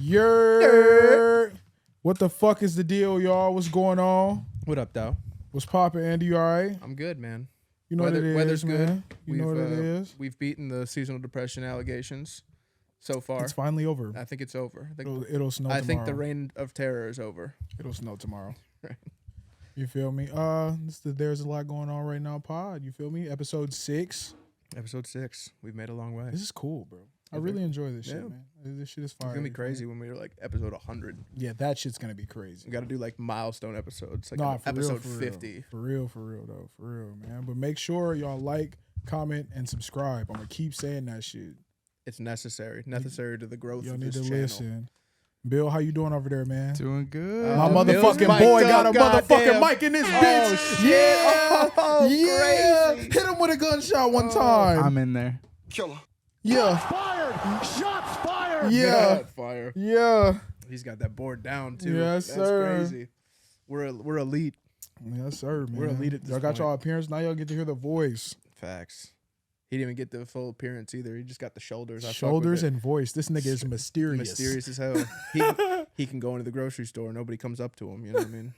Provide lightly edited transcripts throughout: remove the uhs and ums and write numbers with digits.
Youre. What the fuck is the deal, y'all? What's going on? What up, though? What's poppin', Andy? You all right? I'm good, man. You know what it is, weather's man. good. You know what it is. We've beaten the seasonal depression allegations so far. It's finally over. I think it's over. It'll snow tomorrow. I think the reign of terror is over. It'll snow tomorrow. Right. You feel me? There's a lot going on right now, pod. You feel me? Episode 6. Episode 6. We've made a long way. This is cool, bro. I really enjoy this shit, man. This shit is fire. It's gonna be crazy when we're like episode 100. Yeah, that shit's gonna be crazy. We got to do like milestone episodes, like for episode real, 50. For real, though. For real, man. But make sure y'all like, comment, and subscribe. I'm gonna keep saying that shit. It's necessary to the growth y'all of need this to channel. listen. Bill, how you doing over there, man? Doing good. My motherfucking boy got a motherfucking mic in this bitch. Shit. Yeah. Oh, Yeah. crazy. Hit him with a gunshot one time. I'm in there. Killer. Yeah. Shots fired. Yeah. God, fire. Yeah. He's got that board down too. Yes, That's sir. crazy. We're elite. Yes, sir, man. We're elite at this Y'all got point. y'all appearance. Now y'all get to hear the voice. Facts. He didn't even get the full appearance either. He just got the shoulders. I fuck with Shoulders it. and voice. This nigga is mysterious. Mysterious as hell. He can go into the grocery store. Nobody comes up to him. You know what I mean?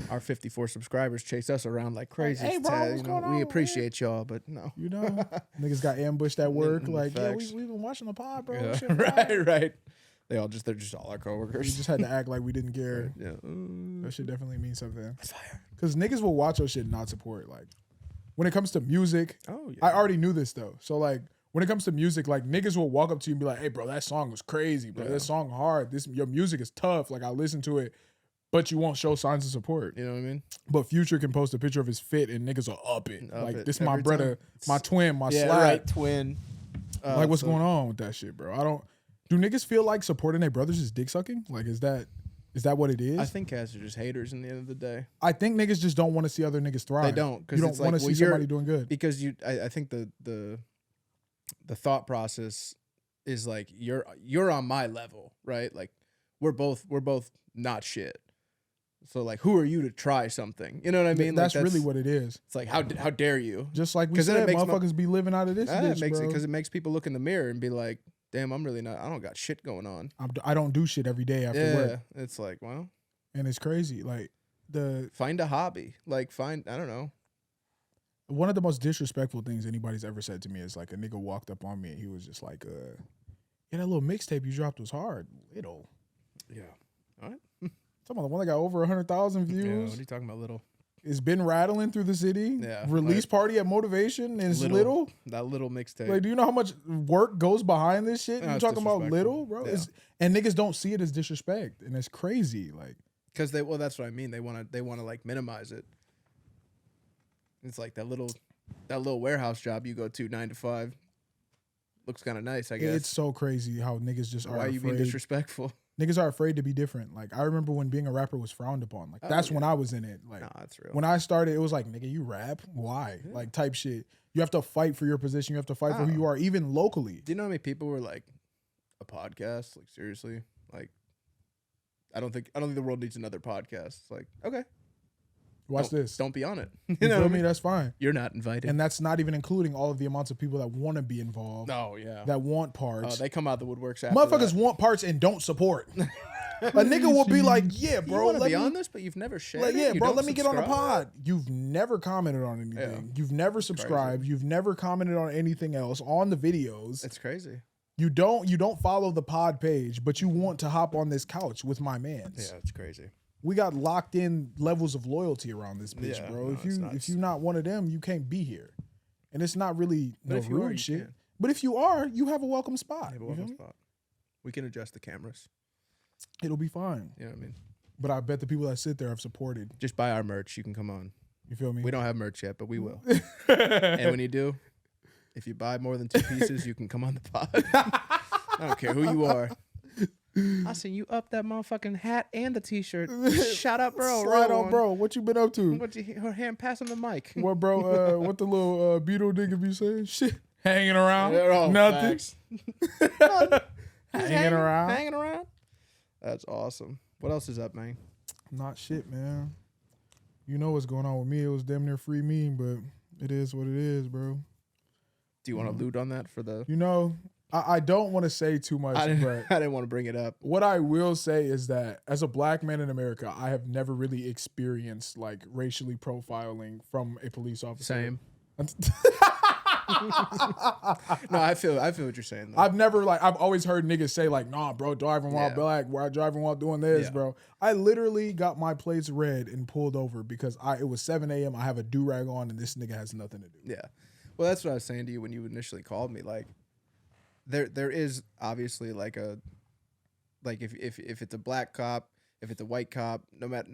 Our 54 subscribers chase us around like crazy. Hey, bro, what's going on, we man? appreciate y'all, but no. You know, niggas got ambushed at work. Like, yeah, Facts. we've been watching the pod, bro. Yeah, Shit, fire. right. They're just all our We coworkers. just had to act like we didn't care. Yeah. That shit definitely means something. That's fire. Because niggas will watch your shit and not support. Like, when it comes to music, Oh yeah. I already knew this though. So like, when it comes to music, like niggas will walk up to you and be like, "Hey, bro, that song was crazy, bro. Yeah. That song hard. Your music is tough. Like, I listen to it, but you won't show signs of support." You know what I mean? But Future can post a picture of his fit and niggas will up it. Up Like, it this my every brother, time. my twin, my Yeah, slide. right. Twin. Like, what's going on with that shit, bro? Do niggas feel like supporting their brothers is dick sucking? Like, is that what it is? I think cats are just haters in the end of the day. I think niggas just don't want to see other niggas thrive. They don't, because You don't it's want like, to well, see somebody doing good. Because I think the thought process is like you're on my level, right? Like we're both not shit. So like, who are you to try something? You know what I mean? That's like, really what it is. It's like how dare you? Just like we 'Cause then it said, makes motherfuckers be living out of this That bitch, makes it bro. because it makes people look in the mirror and be like, damn, I'm really not. I don't got shit going on. I don't do shit every day after Yeah, work, it's like, well, and it's crazy. Like find a hobby. Like I don't know. one of the most disrespectful things anybody's ever said to me is like a nigga walked up on me and he was just like, yeah, that little mixtape you dropped was hard. Little. Yeah. All right. Talking about the one that got over 100,000 Yeah. views. What are you talking about, little? It's been rattling through the city. Yeah, Release like- party at Motivation is little. That little mixtape. Like, do you know how much work goes behind this shit? No, You it's talking about disrespectful. little, bro? Yeah. And niggas don't see it as disrespect, and it's crazy. Like, Because that's what I mean. They want to like minimize it. It's like that little warehouse job you go to 9 to 5. Looks kind of nice, I guess. it's so crazy how niggas just are Why are you afraid. being disrespectful? Niggas are afraid to be different. Like, I remember when being a rapper was frowned upon. Like, that's when I was in it. Like, Nah, that's real. when I started, it was like, nigga, you rap? Why? Like, type shit. You have to fight for your position. You have to fight for who you are, even locally. Do you know how many people were like, a podcast? Like seriously? Like, I don't think the world needs another podcast. It's like, okay, Watch this. Don't be on it. You know feel what I me? mean? That's fine. You're not invited. And that's not even including all of the amounts of people that want to be involved. Oh yeah. That want parts. They come out the woodworks after Motherfuckers that. want parts and don't support. A nigga will be like, yeah, You bro, want to let be me, on this, but you've never shared like, it. yeah, You bro, don't let me get on the subscribe? pod. You've never commented on anything. Yeah. You've never subscribed. You've never commented on anything else on the videos. It's crazy. You don't follow the pod page, but you want to hop on this couch with my mans. Yeah, it's crazy. We got locked in levels of loyalty around this bitch, Yeah, bro. no, If it's you nuts. if you're not one of them, you can't be here. And it's not really But no if you are, rude you shit. can. But if you are, you have a welcome spot. Maybe You feel one me? spot. We can adjust the cameras. It'll be fine. You know what I mean? But I bet the people that sit there have supported. Just buy our merch. You can come on. You feel me? We don't have merch yet, but we will. And when you do, if you buy more than 2 pieces, you can come on the pod. I don't care who you are. I seen you up that motherfucking hat and the t-shirt. Shut up, bro. Slide Right on, bro. What you been up to? Her hand pass him the mic. What, bro? What the little Beetle nigga be saying? Shit, hanging around. Oh, Nothing. facts. Hanging around. Hanging around. That's awesome. What else is up, man? Not shit, man. You know what's going on with me. It was damn near free meme, but it is what it is, bro. Do you want to loot on that for the... You know, I don't want to say too much, I but didn't want to bring it up. what I will say is that as a black man in America, I have never really experienced like racially profiling from a police officer. Same. No, I feel what you're saying, though. I've always heard niggas say like, nah, bro, driving while black, driving while doing this, bro. I literally got my plates read and pulled over because it was 7 a.m. I have a do-rag on and this nigga has nothing to do. Yeah. Well, that's what I was saying to you when you initially called me. Like, there is obviously like if it's a black cop, if it's a white cop, no matter,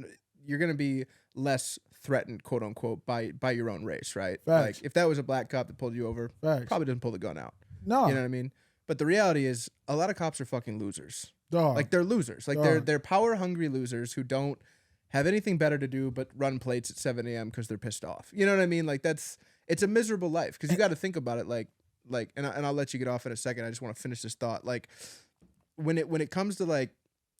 you're gonna be less threatened, quote unquote, by your own race, right? Facts. Like if that was a black cop that pulled you over, Facts. probably didn't pull the gun out. No. You know what I mean? But the reality is a lot of cops are fucking losers. Dog. Like they're losers. Like they're power hungry losers who don't have anything better to do but run plates at 7 a.m. because they're pissed off. You know what I mean? Like it's a miserable life because you got to think about it. And I'll let you get off in a second. I just want to finish this thought. Like when it comes to like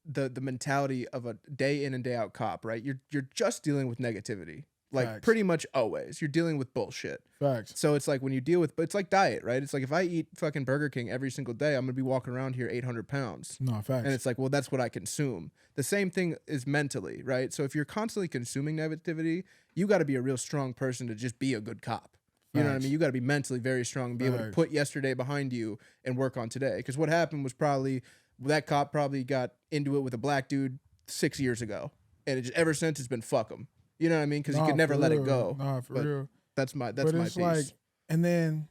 the mentality of a day in and day out cop, right? You're just dealing with negativity. Like Facts. pretty much always. You're dealing with bullshit. Facts. So it's like when you deal with, but it's like diet, right? It's like if I eat fucking Burger King every single day, I'm gonna be walking around here 800 pounds. No, facts. And it's like, well, that's what I consume. The same thing is mentally, right? So if you're constantly consuming negativity, you got to be a real strong person to just be a good cop. You know what I mean? You got to be mentally very strong and be able to put yesterday behind you and work on today. Because what happened was probably that cop probably got into it with a black dude 6 years ago, and it just, ever since it's been fuck him. You know what I mean? Because you could never let it go. Nah, for real. That's my But it's piece. like, and then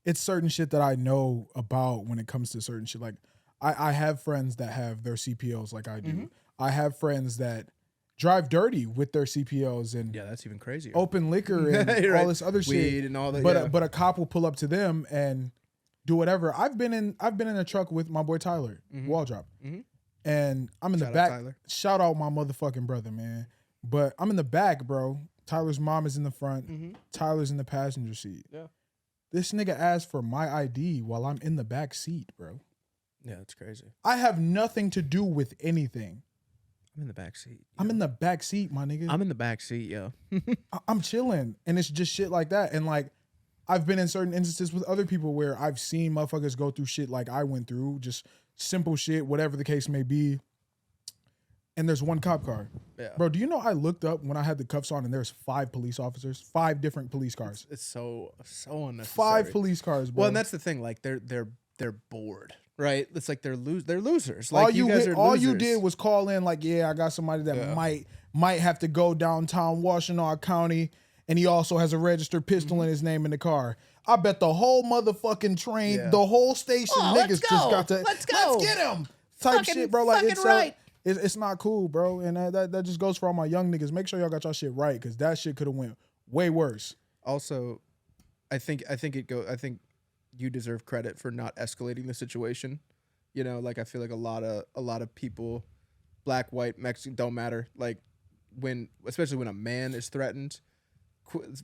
it's certain shit that I know about when it comes to certain shit. Like I have friends that have their CPOs like I do. Mm-hmm. I have friends that drive dirty with their CPOs and Yeah, that's even crazier. open liquor and Right. all this other Weed shit. and all that. But a cop will pull up to them and do whatever. I've been in a truck with my boy Tyler, Wall Drop. Mhm. And I'm in Shout the out back. Tyler. Shout out my motherfucking brother, man. But I'm in the back, bro. Tyler's mom is in the front. Tyler's in the passenger seat. Yeah. This nigga asked for my ID while I'm in the back seat, bro. Yeah, that's crazy. I have nothing to do with anything. I'm in the back seat. I'm in the back seat, my nigga. I'm in the back seat, yo. I'm chilling. And it's just shit like that. And like, I've been in certain instances with other people where I've seen motherfuckers go through shit like I went through, just simple shit, whatever the case may be. And there's one cop car. Yeah. Bro, do you know I looked up when I had the cuffs on and there's 5 police officers, 5 different police cars. It's so unnecessary. 5 police cars, bro. Well, and that's the thing. Like they're bored, right? It's like they're losers. all Like you guys are all you losers. did was call in like, yeah, I got somebody that might have to go downtown Washtenaw County, and he also has a registered pistol in his name in the car. I bet the whole motherfucking train, the whole station, niggas just got to Let's go. let's get him type Fucking- shit, bro. Like fucking it's right. It's not cool, bro. And that just goes for all my young niggas. Make sure y'all got y'all shit right, because that shit could have went way worse. Also, I think you deserve credit for not escalating the situation. You know, like I feel like a lot of people, black, white, Mexican, don't matter. Like especially when a man is threatened,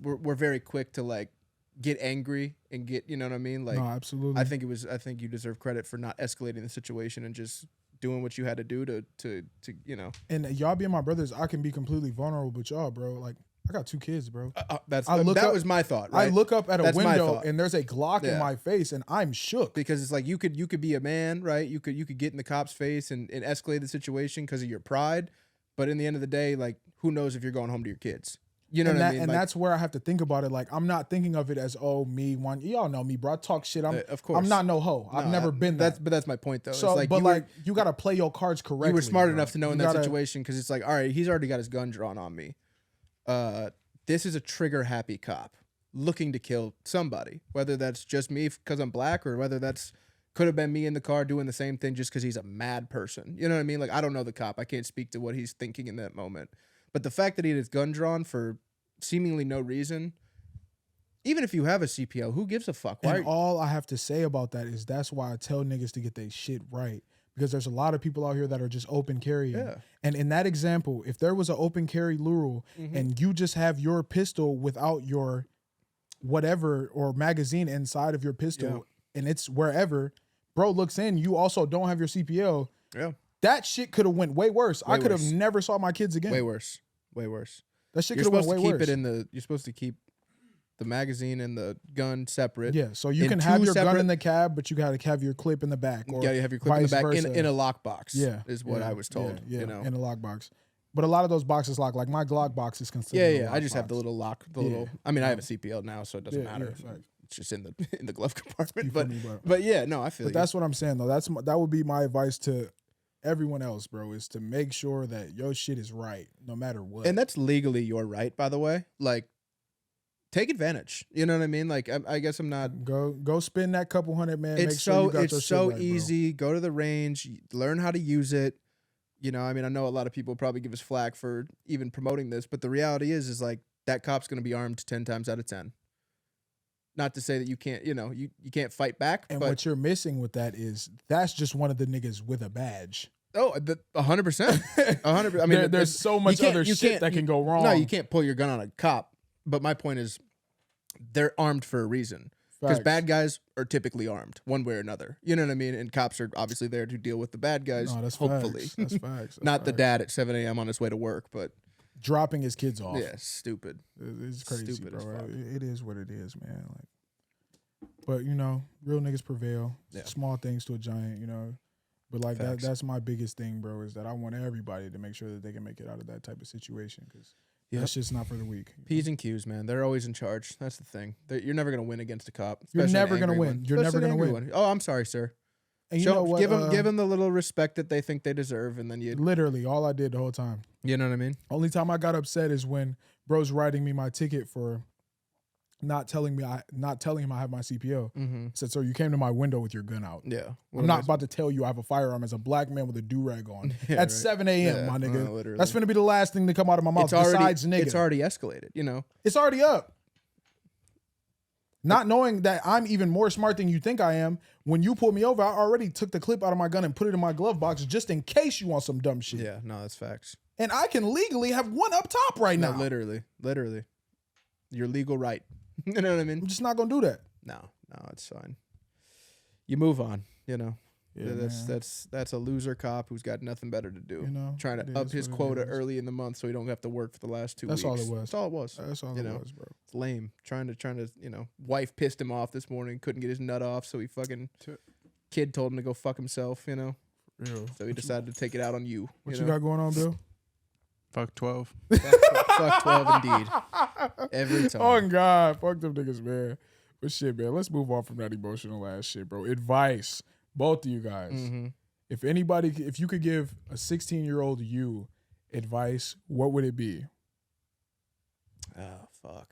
we're very quick to like get angry and get, you know what I mean? Like, No, absolutely. I think you deserve credit for not escalating the situation and just doing what you had to do to you know. And y'all being my brothers, I can be completely vulnerable with y'all, bro. Like, I got 2 kids, bro. That up- was my thought. Right? I look up at a That's my window thought. and there's a Glock in Yeah. my face and I'm shook. Because it's like you could be a man, right? You could get in the cop's face and escalate the situation because of your pride, but in the end of the day, like who knows if you're going home to your kids? You know and what I that, mean? and Like, that's where I have to think about it. Like, I'm not thinking of it as, oh, me one. Y'all know me, bro. I talk shit. of course. I'm not no hoe. I've never been that. But that's my point though. So, it's like but you like, you got to play your cards correctly. you were smart bro. enough to know in You that gotta- situation because it's like, all right, he's already got his gun drawn on me. This is a trigger happy cop looking to kill somebody, whether that's just me because I'm black or whether that's could have been me in the car doing the same thing just because he's a mad person. You know what I mean? Like, I don't know the cop. I can't speak to what he's thinking in that moment. But the fact that he had his gun drawn for seemingly no reason, even if you have a CPO, who gives a fuck? Why? And all I have to say about that is that's why I tell niggas to get their shit right. Because there's a lot of people out here that are just open carrying. Yeah. And in that example, if there was an open carry rule and you just have your pistol without your whatever or magazine inside of your pistol and it's wherever, bro looks in, you also don't have your CPO. Yeah. That shit could have went way worse. I could have worse. never saw my kids again. Way worse. Way worse. That shit You're could have went supposed way to keep worse. it in the. You're supposed to keep the magazine and the gun separate. Yeah, so you in can have two your gun separate- in the cab, but you got to have your clip in the back. Or You gotta have your clip in the vice back versa. in a lockbox. Yeah, is what yeah, I was told. Yeah, you know. in a lockbox. But a lot of those boxes lock. Like my Glock box is considered. Yeah. A I just have lockbox. the little lock. The Yeah. little. I mean, I have a CPL now, so it doesn't Yeah, matter. facts. It's just in the in the glove compartment. You feel But me, bro? but yeah, no, I feel. But that's what I'm saying though. That would be my advice to everyone else, bro. Is to make sure that your shit is right, no matter what. and that's legally your right, by the way. Like, take advantage. You know what I mean? Like, I guess I'm not. go spend that couple $100, man. Make It's sure you got your it's shit so right, bro. easy. Go to the range, learn how to use it. You know, I mean, I know a lot of people probably give us flack for even promoting this, but the reality is like that cop's going to be armed 10 times out of 10. Not to say that you can't, you know, you can't fight back. And but what you're missing with that is that's just one of the niggas with a badge. 100%. 100%. I mean, there's so much other shit that can go wrong. No, you can't pull your gun on a cop. But my point is, they're armed for a reason. Because Facts. bad guys are typically armed one way or another. You know what I mean? And cops are obviously there to deal with the bad guys. No, that's hopefully. facts. That's facts. That's Not the facts. dad at 7 a.m. on his way to work, but dropping his kids off. yeah, stupid. It's crazy, Stupid as bro. fuck. It is what it is, man. Like, but you know, real niggas prevail. Yeah. Small things to a giant, you know. But like Facts. that's my biggest thing, bro. Is that I want everybody to make sure that they can make it out of that type of situation because Yep. that's just not for the weak. P's and Q's, man. They're always in charge. That's the thing. You're never going to win against a cop. You're especially an never gonna angry win. one. You're never Especially an gonna angry win. one. Oh, I'm sorry, sir. And you know what? Give them the little respect that they think they deserve, and then Literally, all I did the whole time. you know what I mean? Only time I got upset is when bro's writing me my ticket for not telling him I have my CPO. Mm-hmm. I said, "So you came to my window with your gun out. Yeah. I'm not about to tell you I have a firearm as a black man with a do-rag on Yeah, at right. 7 a.m., Yeah, my nigga. literally. That's finna be the last thing to come out of my mouth besides nigga. It's already escalated, you know? It's already up. Not knowing that I'm even more smart than you think I am, when you pulled me over, I already took the clip out of my gun and put it in my glove box just in case you want some dumb shit. Yeah, no, that's facts. And I can legally have one up top right No, now. literally. Your legal right. You know what I mean? I'm just not gonna do that. No, it's fine. You move on, you know. Yeah, that's a loser cop who's got nothing better to do. You know, trying it to up is his what it quota is. early in the month so he don't have to work for the last 2 That's weeks. all it was. That's all it was. That's all You it know. was, bro. It's lame. Trying to, you know, wife pissed him off this morning, couldn't get his nut off, so he fucking kid told him to go fuck himself, you know. Real. So he decided to take it out on you. What you you know? got going on, Bill? Fuck 12. Fuck 12 indeed. Every time. Oh God, fuck them niggas, man. But shit, man, let's move on from that emotional ass shit, bro. Advice, both of you guys. Mm-hmm. If you could give a 16-year-old you advice, what would it be? Oh, fuck.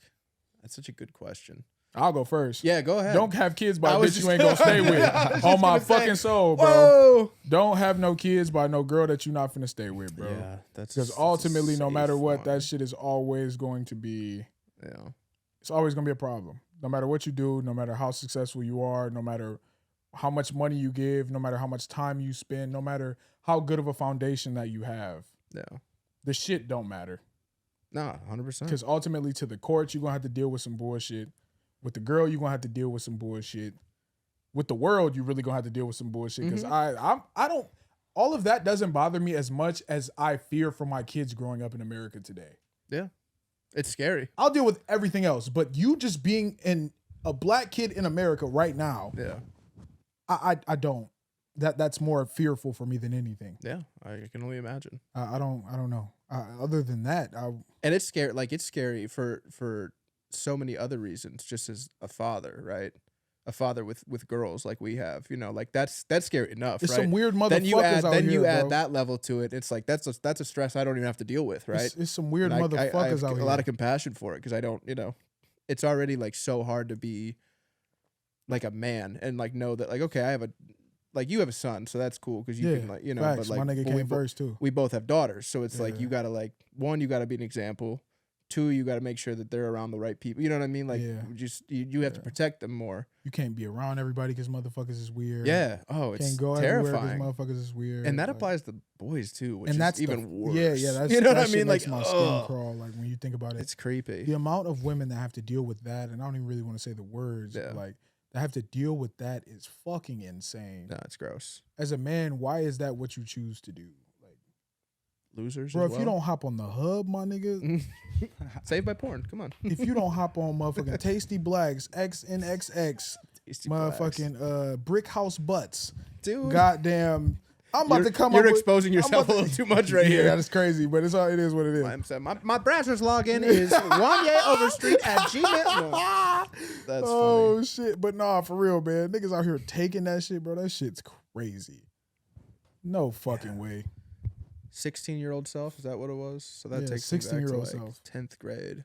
That's such a good question. I'll go first. Yeah, go ahead. Don't have kids by I a was bitch just you ain't gonna stay with. I was On just my gonna say, fucking soul, bro. Whoa. Don't have no kids by no girl that you're not finna stay with, bro. Yeah, that's Because that's a ultimately, no safe matter what, one. that shit is always going to be. Yeah. It's always gonna be a problem. No matter what you do, no matter how successful you are, no matter how much money you give, no matter how much time you spend, no matter how good of a foundation that you have, Yeah. the shit don't matter. Nah, 100%. Because ultimately, to the court, you're gonna have to deal with some bullshit. With the girl, you're gonna have to deal with some bullshit. With the world, you really gonna have to deal with some bullshit. Because I don't. All of that doesn't bother me as much as I fear for my kids growing up in America today. Yeah. It's scary. I'll deal with everything else, but you just being a black kid in America right now, Yeah. I don't. That's more fearful for me than anything. Yeah. I can only imagine. I don't know. Other than that, And it's scary. Like, it's scary for so many other reasons, just as a father, right? A father with girls like we have, you know, like that's scary enough, it's right? some weird motherfuckers Then you add out here, add bro. that level to it. It's like that's a stress I don't even have to deal with, right? It's some weird And I motherfuckers have out here. a lot of compassion for it because I don't, you know, it's already like so hard to be like a man and like know that like okay, I have you have a son, so that's cool because you can like you know, facts. but like my nigga we came first too. we both have daughters, so it's like Yeah. you gotta like one, you gotta be an example. Two, you gotta make sure that they're around the right people. You know what I mean? Like Yeah. you have to protect them more. You can't be around everybody because motherfuckers is weird. Yeah. Oh, it's Can't go everywhere terrifying. because motherfuckers is weird. And that Like, applies to boys too, which and is that's even worse. Yeah, that's you know what that I shit mean. Makes Like my skin ugh. crawl. Like when you think about it, It's creepy. the amount of women that have to deal with that, and I don't even really want to say the words, Yeah. but like that have to deal with that is fucking insane. No, it's gross. As a man, why is that what you choose to do? Like, losers. Bro, as if well. you don't hop on the hub, my nigga, Saved by porn. Come on. if you don't hop on motherfucking Tasty Blacks, XNXX, Tasty Blacks. motherfucking Brick House Butts, Dude. Goddamn, I'm about to come You're up with- exposing yourself a little too much right yeah, here. that is crazy, but it's all it is what it is. My browser's login is wanyeoverstreet@gmail. No. That's Oh funny. shit, but nah, for real, man. Niggas out here taking that shit, bro. That shit's crazy. No fucking way. 16-year-old self, is that what it was? So that Yeah, takes me back to 16-year-old like self. 10th grade.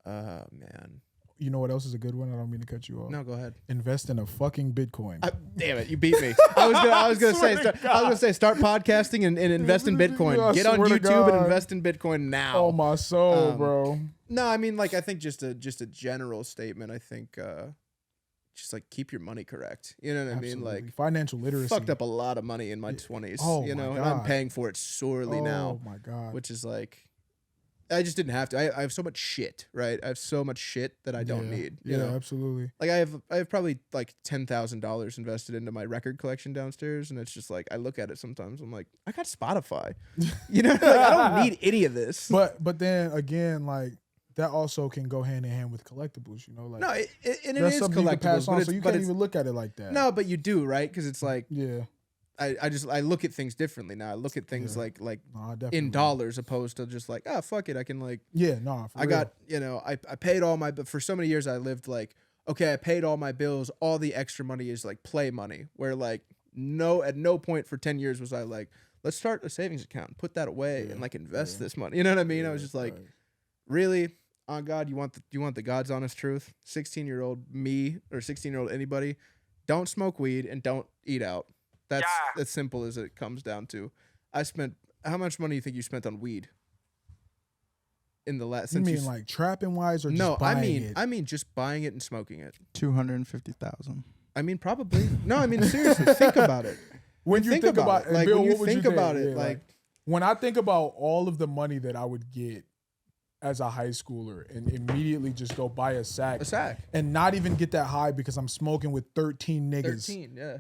Man. You know what else is a good one? I don't mean to cut you off. No, go ahead. Invest in a fucking Bitcoin. Damn it, you beat me. I was gonna say start podcasting and invest in Bitcoin. I Get on swear to YouTube and God. invest in Bitcoin now. Oh my soul, bro. No, I mean like I think just a general statement. I think just like keep your money correct. You know what I mean? Absolutely. Like financial literacy. fucked up a lot of money in my 20s. Oh you my know, and I'm God. paying for it sorely now. Oh my god. Which is like I just didn't have to. I have so much shit, right? I have so much shit that I don't need. You know? Absolutely. Like I have probably like $10,000 invested into my record collection downstairs, and it's just like I look at it sometimes. I'm like, I got Spotify. You know, like, I don't need any of this. But then again, like that also can go hand in hand with collectibles. You know, like No, it that's is something you can pass collectibles, on, but so you it's can't even look at it like that. no, but you do, right? Because it's like Yeah. I look at things differently now. I look at things Yeah. like Nah, definitely. in dollars opposed to just like fuck it, I can like Yeah. Nah. For I real. got, you know, I paid all my, but for so many years I lived like, okay, I paid all my bills. All the extra money is like play money, where like at no point for 10 years was I like, let's start a savings account, put that away and like invest this money. You know what I mean? I was just like, really? On God, you want the God's honest truth? 16-year-old me or 16-year-old anybody, don't smoke weed and don't eat out. That's as simple as it comes down to. How much money do you think you spent on weed? In the last, You since mean like trapping wise or just no, buying it? I mean just buying it and smoking it. 250,000. I mean probably. No, I mean seriously, think about it. When you think about it, like Bill, when you what would think think? about it, Yeah, like when I think about all of the money that I would get as a high schooler and immediately just go buy a sack and not even get that high because I'm smoking with 13 niggas. 13, yeah.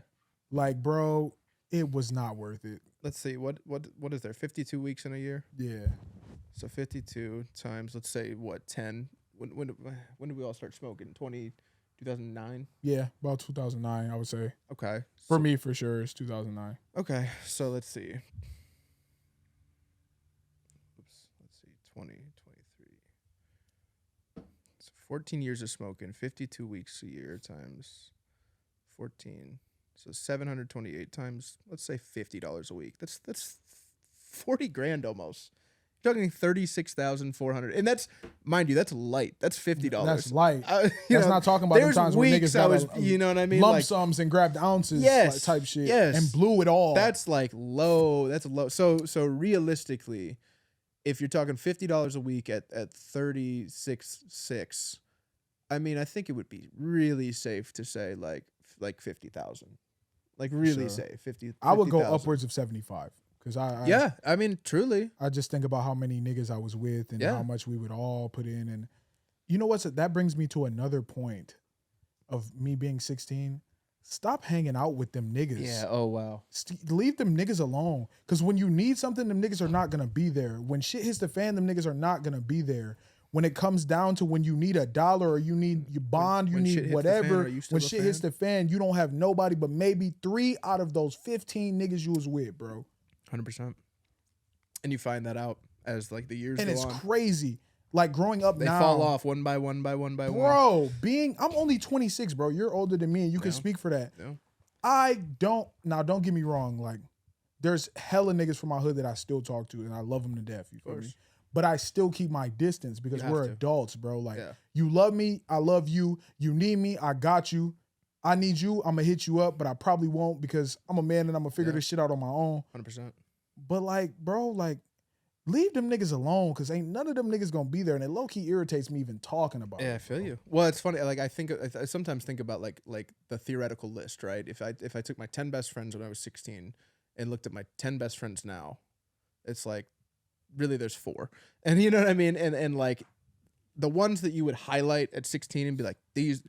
Like, bro, it was not worth it. Let's see, what is there? 52 weeks in a year? Yeah. So 52 times, let's say what, 10? When did we all start smoking? 2009? Yeah, about 2009, I would say. Okay. For me, for sure, it's 2009. Okay, so let's see. Let's see, 2023. So 14 years of smoking, 52 weeks a year times 14. So 728 times, let's say $50 a week. That's 40 grand almost. You're talking 36,400, and that's, mind you, that's light. That's $50. That's light. That's not talking about the there's times where weeks niggas I got was, a you know what I mean? lump Like, sums and grabbed ounces Yes, like, type shit yes. and blew it all. that's like low. That's low. So realistically, if you're talking $50 a week at 36.6, I mean, I think it would be really safe to say like 50,000. Like really Sure. safe. 50. I would go 50,000. upwards of 75 because I mean, truly. I just think about how many niggas I was with and Yeah. how much we would all put in. And you know what's that brings me to another point of me being 16. Stop hanging out with them niggas. Yeah. Oh wow. Leave them niggas alone. Because when you need something, them niggas are not going to be there. When shit hits the fan, them niggas are not going to be there. When it comes down to when you need $1 or you need your bond, when you shit need hits the fan, whatever. are you still When a shit hits fan? the fan, you don't have nobody but maybe 3 out of those 15 niggas you was with, bro. 100%. And you find that out as like the years And go it's on. crazy. Like growing up They now. fall off one by one by one by one. Bro, I'm only 26, bro. You're older than me and you can speak for that. Yeah. Don't get me wrong. Like, there's hella niggas from my hood that I still talk to and I love them to death. You feel me? But I still keep my distance because You have we're to. adults, bro. Like, Yeah. you love me, I love you. You need me, I got you. I need you, I'm gonna hit you up, but I probably won't because I'm a man and I'm gonna figure this shit out on my own. 100%. But like, bro, like, leave them niggas alone because ain't none of them niggas gonna be there. And it low-key irritates me even talking about it. Yeah, I feel you. Well, it's funny. Like I sometimes think about like the theoretical list, right? If I took my 10 best friends when I was 16 and looked at my 10 best friends now, it's like really there's 4. And you know what I mean? And like the ones that you would highlight at 16 and be like, these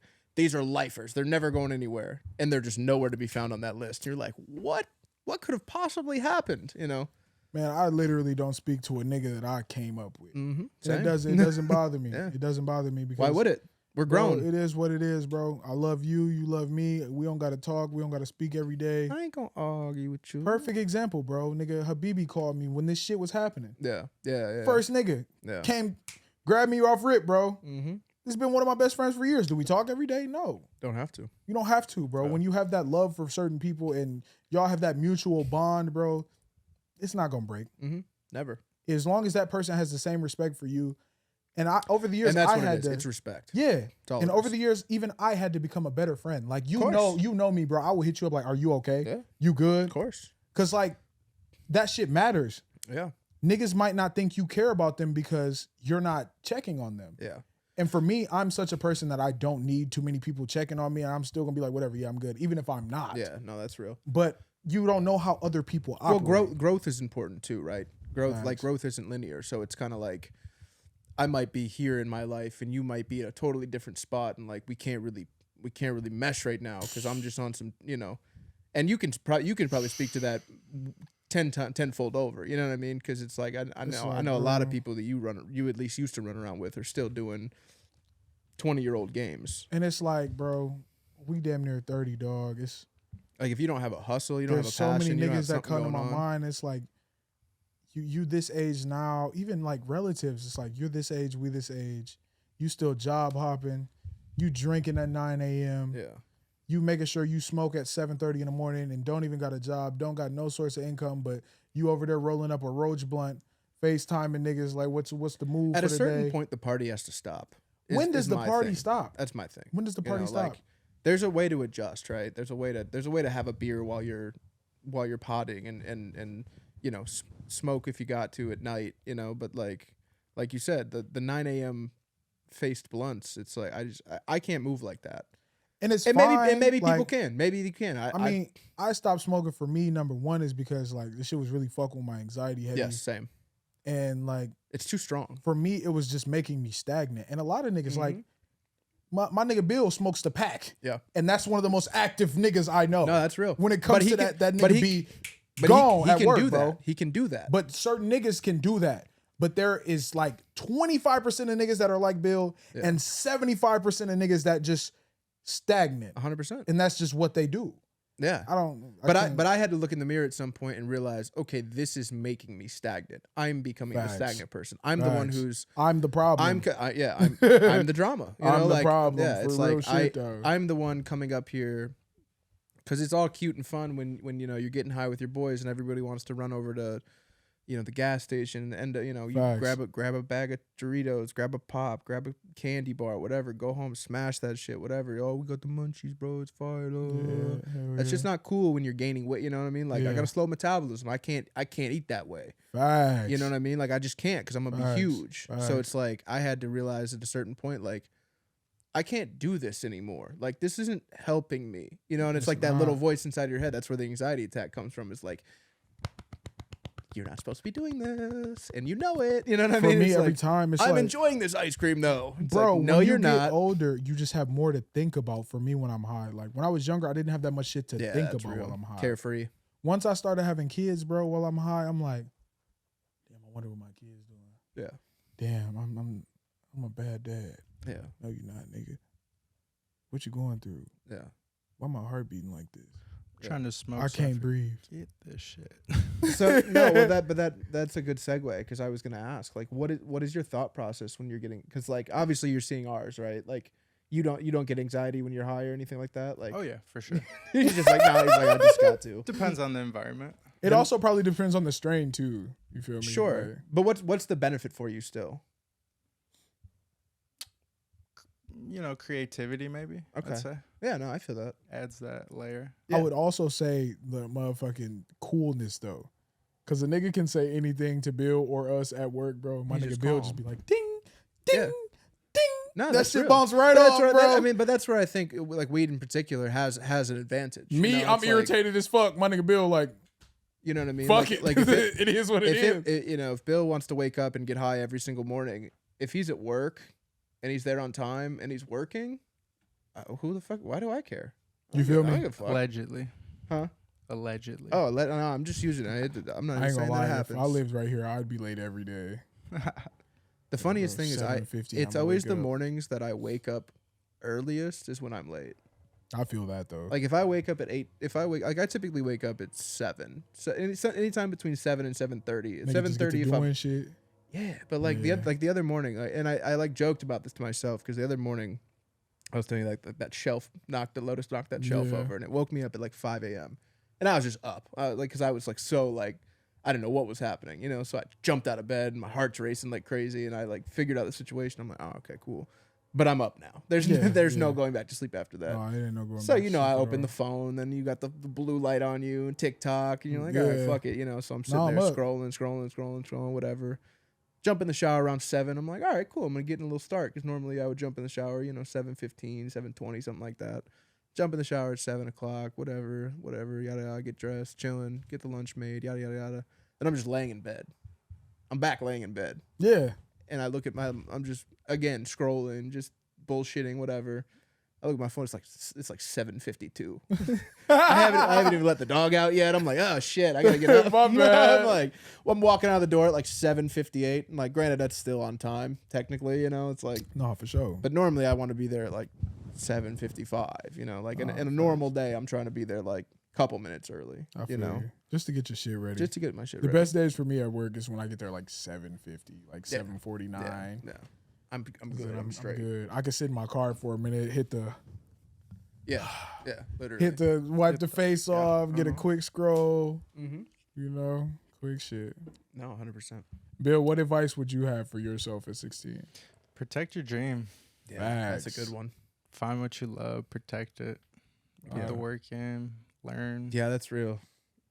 are lifers. They're never going anywhere. And they're just nowhere to be found on that list. You're like, what could have possibly happened? You know? Man, I literally don't speak to a nigga that I came up with. Mm-hmm. And it doesn't bother me. Yeah. It doesn't bother me because Why would it? We're bro, grown. it is what it is, bro. I love you. You love me. We don't got to talk. We don't got to speak every day. I ain't gonna argue with you. Perfect example, bro. Nigga, Habibi called me when this shit was happening. Yeah. First nigga Yeah. came, grabbed me off rip, bro. Mm-hmm. This has been one of my best friends for years. Do we talk every day? No. Don't have to. You don't have to, bro. Yeah. When you have that love for certain people and y'all have that mutual bond, bro, it's not gonna break. Mm-hmm. Never. As long as that person has the same respect for you. And over the years, And that's I what had it is. to. It's respect. Yeah. It's all And it over is. the years, even I had to become a better friend. Like you course. know me, bro. I will hit you up like, "Are you okay? Yeah. You good?" Of course. Cause like that shit matters. Yeah. Niggas might not think you care about them because you're not checking on them. Yeah. And for me, I'm such a person that I don't need too many people checking on me, and I'm still gonna be like, whatever, yeah, I'm good, even if I'm not. Yeah. No, that's real. But you don't know how other people operate. Well, growth is important too, right? Facts. Growth isn't linear, so it's kind of like I might be here in my life, and you might be at a totally different spot, and like we can't really mesh right now because I'm just on some, and you can probably speak to that tenfold over. You know what I mean? Because it's like I know a lot of people that you at least used to run around with are still doing 20-year-old games. And it's like, bro, we damn near 30, dog. It's Like if you don't have a hustle, you don't have a there's so passion, many you don't have niggas that something come to going my on. mind. It's like you this age now, even like relatives. It's like you're this age, we this age. You still job hopping. You drinking at 9 a.m. Yeah. You making sure you smoke at 7:30 in the morning and don't even got a job, don't got no source of income, but you over there rolling up a roach blunt, FaceTiming niggas like what's the move At for a the certain day? point, the party has to stop. When does the my party thing. stop? That's my thing. When does the party stop? Like, there's a way to adjust, right? There's a way to have a beer while you're potting and smoke if you got to at night, But like you said, the 9 a.m. faced blunts, it's like I can't move like that. And it's And fine. maybe people like, can. Maybe they can. I mean, I stopped smoking for me. Number one is because like this shit was really fucking with my anxiety heavy. yes, same. And like It's too strong. for me, it was just making me stagnant. And a lot of niggas Mhm. like my nigga Bill smokes the pack. Yeah. And that's one of the most active niggas I know. No, that's real. When it comes to that but nigga he- be but gone he at can work, do bro. that. He can do that. But certain niggas can do that. But there is like 25% of niggas that are like Bill Yeah. and 75% of niggas that just stagnant. 100%. And that's just what they do. Yeah. But I had to look in the mirror at some point and realize, okay, this is making me stagnant. I'm becoming Facts. a stagnant person. I'm the one Facts. who's I'm the problem. I'm the drama. You I'm know, the like, problem, Yeah, for it's real like shit, though. I'm the one coming up here because it's all cute and fun when you're getting high with your boys and everybody wants to run over to the gas station and you Facts. grab a bag of Doritos, grab a pop, grab a candy bar, whatever. Go home, smash that shit, whatever. Oh, we got the munchies, bro. It's fire. That's just not cool when you're gaining weight. You know what I mean? Like I Yeah. got a slow metabolism. I can't eat that way. Facts. You know what I mean? Like I just can't because I'm gonna Facts. be huge. Facts. So it's like I had to realize at a certain point, like I can't do this anymore. Like this isn't helping me. And it's It's like that little not. voice inside your head. That's where the anxiety attack comes from. It's like you're not supposed to be doing this, and you know it. You know what I For mean? me, It's every like, time it's I'm like, enjoying this ice cream though. It's bro, like, no, when you're you not. get older, you just have more to think about. For me, when I'm high, like when I was younger, I didn't have that much shit to Yeah, think that's about real. while I'm high. Carefree. Once I started having kids, bro, while I'm high, I'm like, damn, I wonder what my kids doing. Yeah. Damn, I'm a bad dad. Yeah. No, you're not, nigga. What you going through? Yeah. Why my heart beating like this? Trying to smoke. I can't breathe. Get this shit. So no, well that's a good segue because I was gonna ask like what is your thought process when you're getting because like obviously you're seeing ours right like you don't get anxiety when you're high or anything like that like Oh yeah, for sure. you're just like no he's like I just got to Depends on the environment. It also probably depends on the strain too. You feel me? sure Like, but what's the benefit for you still Creativity maybe. Okay. I'd say yeah no I feel that adds that layer. Yeah. I would also say the motherfucking coolness though. Cause a nigga can say anything to Bill or us at work, bro. My He's nigga just Bill calm. just be like, ding, ding, Yeah. ding. no That that's shit real. bounce right But off, that's bro. I mean but that's where I think like weed in particular has an advantage you Me, know? I'm It's like, irritated as fuck. My nigga Bill, like, you know what I mean fuck like, it. like if it, it is what it is. if Bill wants to wake up and get high every single morning if he's at work and he's there on time and he's working who the fuck why do I care You feel I don't me? give a fuck. Allegedly. Huh? Allegedly. Oh, no, I'm just using it. I'm not I even ain't saying gonna that lie. If happens. I lived right here, I'd be late every day. The funniest Bro, thing is 7:50, it's I'ma always wake the up. mornings that I wake up earliest is when I'm late. I feel that though. Like if I wake up at 8, I typically wake up at 7. So anytime between 7 and 7:30. At Nigga just get to 7:30 if I'm doing shit. yeah, but like Yeah. the other morning, and I like joked about this to myself because the other morning I was thinking like that shelf knocked that shelf Yeah. over, and it woke me up at like 5 a.m. and I was just up, like because I was like so like I didn't know what was happening, you know. So I jumped out of bed, and my heart's racing like crazy, and I like figured out the situation. I'm like, oh, okay, cool, but I'm up now. There's Yeah, no yeah. going back to sleep after that. No, I didn't know going So back you to know, I sleep at open the all. phone, then you got the blue light on you and TikTok, and you're like, all right, Yeah. fuck it, you know. So I'm sitting Nah, I'm there up. scrolling, whatever. Jump in the shower around 7. I'm like, all right, cool. I'm gonna get in a little start because normally I would jump in the shower, 7:15, 7:20, something like that. Jump in the shower at 7 o'clock, whatever, yada yada. Get dressed, chilling, get the lunch made, yada yada yada. And I'm just laying in bed. I'm back laying in bed, Yeah. and I look at I'm just again scrolling, just bullshitting, whatever. I look at my phone. It's like 7:52. I haven't even let the dog out yet. I'm like, oh shit, I gotta get up. My bad. I'm like, I'm walking out the door at like 7:58. And like, granted, that's still on time technically. It's like, No, for sure. but normally I want to be there at like 7:55. Like in a normal day, I'm trying to be there like a couple minutes early. I feel you. Just to get your shit ready. Just to get my shit The ready. best days for me at work is when I get there like 7:50, like Yeah. 7:49. Yeah. I'm good. Then I'm straight. good. I can sit in my car for a minute, hit the Literally. wipe the face Yeah. off, get a quick scroll, Mm-hmm. quick shit. No, 100%. Bill, what advice would you have for yourself at 16? Protect your dream. Yeah, Facts. that's a good one. Find what you love. Protect it. Put the work in. Learn. Yeah, that's real.